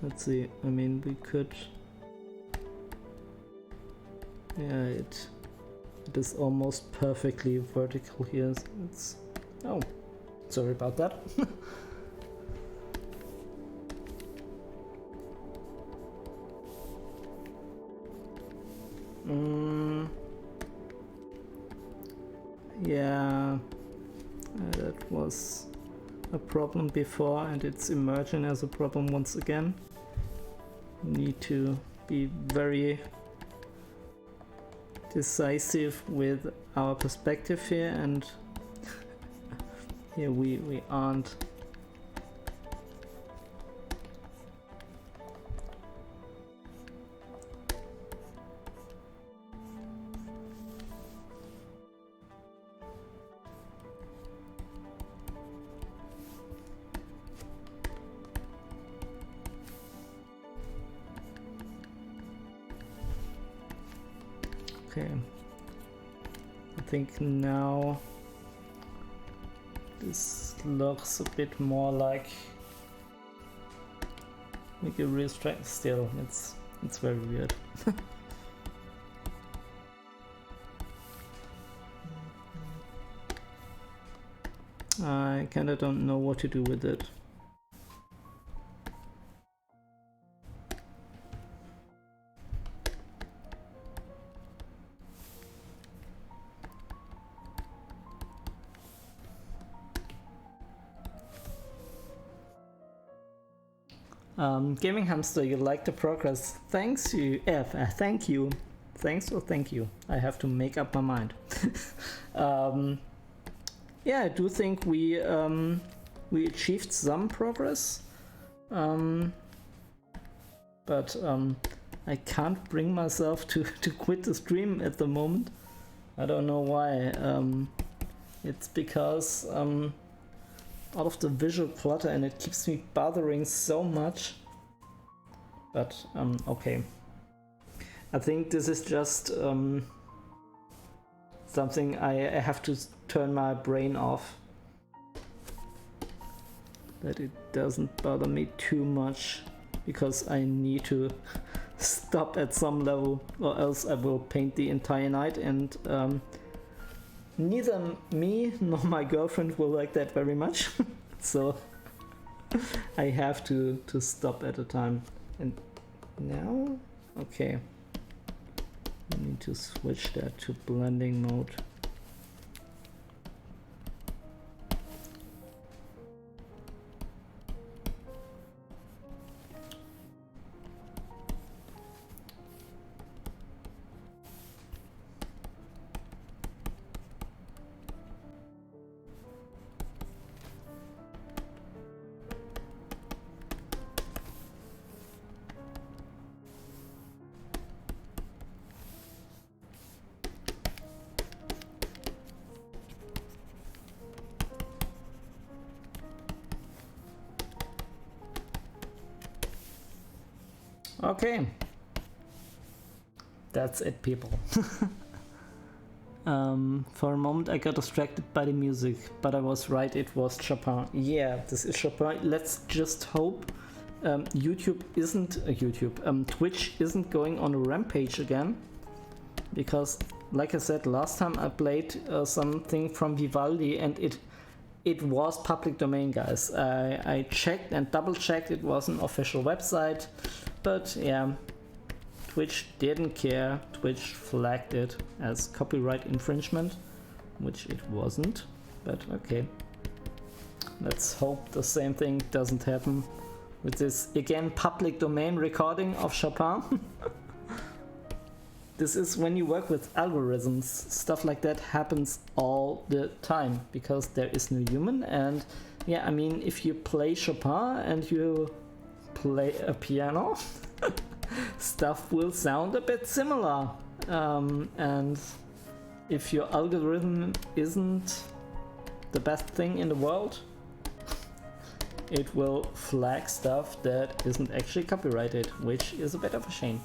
Let's see, I mean, we could... Yeah, it is almost perfectly vertical here. It's... Oh, sorry about that. Yeah, that was a problem before and it's emerging as a problem once again. Need to be very decisive with our perspective here, and here we aren't. Okay, I think now This looks a bit more like a real strike. Still, it's very weird. I kinda don't know what to do with it. Gaming Hamster, you like the progress. Thanks you. Thank you. Thanks or thank you. I have to make up my mind. Yeah, I do think we achieved some progress. But I can't bring myself to quit the stream at the moment. I don't know why. It's because out of the visual clutter and it keeps me bothering so much. But okay. I think this is just something I have to turn my brain off. That it doesn't bother me too much, because I need to stop at some level or else I will paint the entire night, and neither me nor my girlfriend will like that very much. So I have to stop at a time. And now, okay, I need to switch that to blending mode. Okay, that's it, people. For a moment I got distracted by the music, but I was right, it was Chopin. Yeah, this is Chopin. Let's just hope Twitch isn't going on a rampage again, because like I said last time, I played something from Vivaldi and it was public domain, guys. I checked and double checked, it was an official website. But yeah, Twitch didn't care. Twitch flagged it as copyright infringement, which it wasn't, but okay. Let's hope the same thing doesn't happen with this, again, public domain recording of Chopin. This is when you work with algorithms, stuff like that happens all the time, because there is no human. And yeah, I mean, if you play Chopin and you play a piano, stuff will sound a bit similar, and if your algorithm isn't the best thing in the world, it will flag stuff that isn't actually copyrighted, which is a bit of a shame.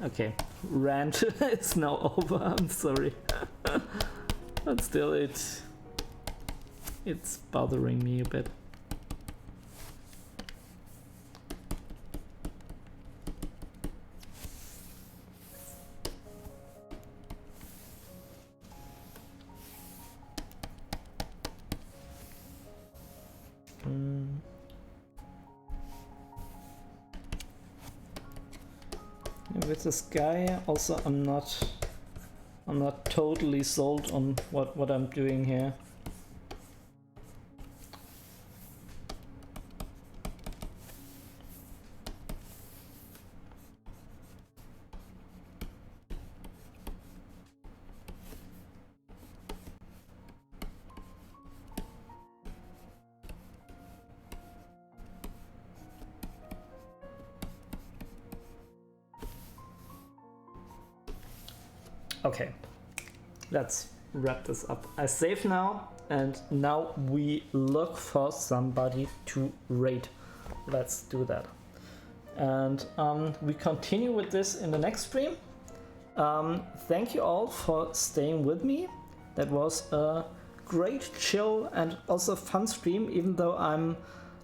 Okay, rant is now over, I'm sorry. But still, it's bothering me a bit. With this guy, also I'm not totally sold on what I'm doing here. Okay, let's wrap this up. I save now, and now we look for somebody to raid. Let's do that. And we continue with this in the next stream. Thank you all for staying with me. That was a great, chill, and also fun stream, even though I'm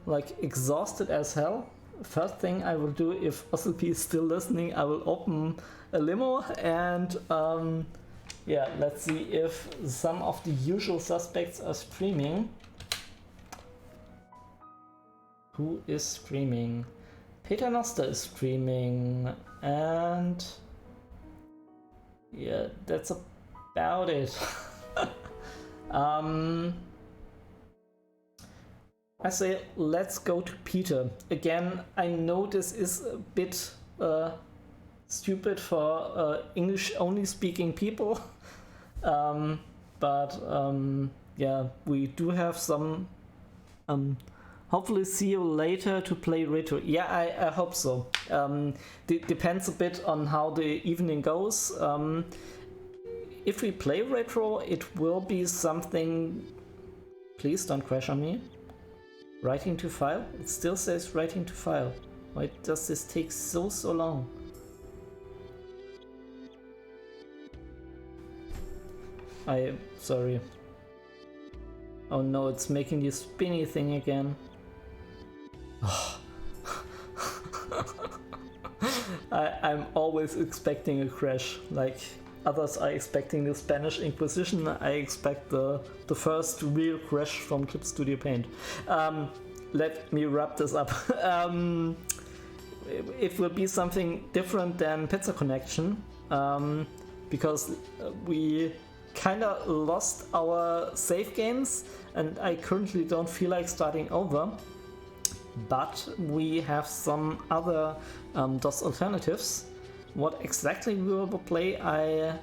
like exhausted as hell. First thing I will do, if OSLP is still listening, I will open a limo and yeah, let's see if some of the usual suspects are streaming. Who is streaming? Peter Noster is streaming, and yeah, that's about it. I say let's go to Peter. Again, I know this is a bit stupid for English only speaking people, but yeah, we do have some hopefully see you later to play retro. Yeah, I hope so. Depends a bit on how the evening goes. If we play retro, it will be something... Please don't crash on me. Writing to file? It still says writing to file. Why does this take so long? Sorry. Oh no, it's making the spinny thing again. I'm always expecting a crash. Like others are expecting the Spanish Inquisition, I expect the first real crash from Clip Studio Paint. Let me wrap this up. It will be something different than Pizza Connection, because we kinda lost our save games and I currently don't feel like starting over. But we have some other DOS alternatives. What exactly we will play, I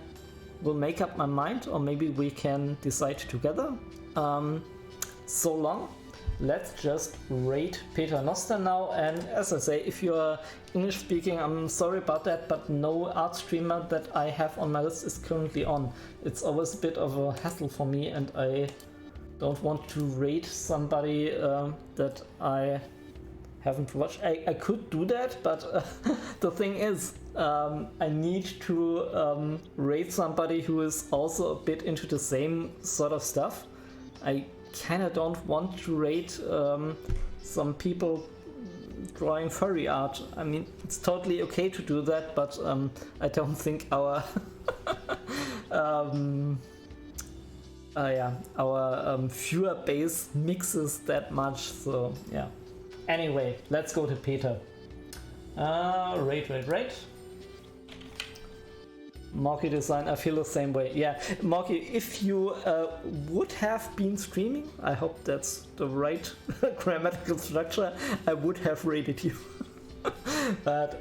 will make up my mind, or maybe we can decide together. So long, let's just rate Peter Noster now. And as I say, if you're English speaking, I'm sorry about that, but no art streamer that I have on my list is currently on. It's always a bit of a hassle for me, and I don't want to rate somebody that I haven't watched. I could do that, but the thing is, I need to rate somebody who is also a bit into the same sort of stuff. I kinda don't want to rate some people drawing furry art. I mean, it's totally okay to do that, but I don't think our our viewer base mixes that much. So yeah. Anyway, let's go to Peter. Rate. Morky design, I feel the same way. Yeah, Morky, if you would have been streaming, I hope that's the right grammatical structure, I would have rated you. But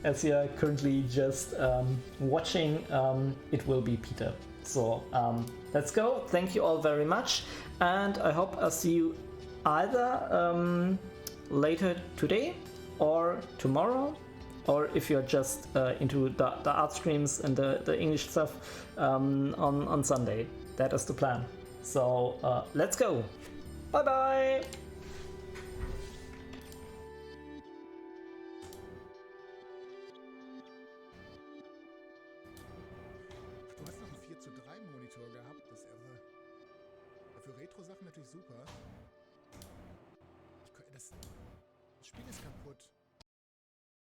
as you're currently just watching, it will be Peter. So let's go. Thank you all very much, and I hope I'll see you either later today or tomorrow, or if you're just into the art streams and the English stuff, on Sunday. That is the plan. So let's go. Bye bye. Du hast noch einen 4:3 Monitor gehabt, das ist irre. Für Retro-Sachen natürlich super. Das Spiel ist kaputt.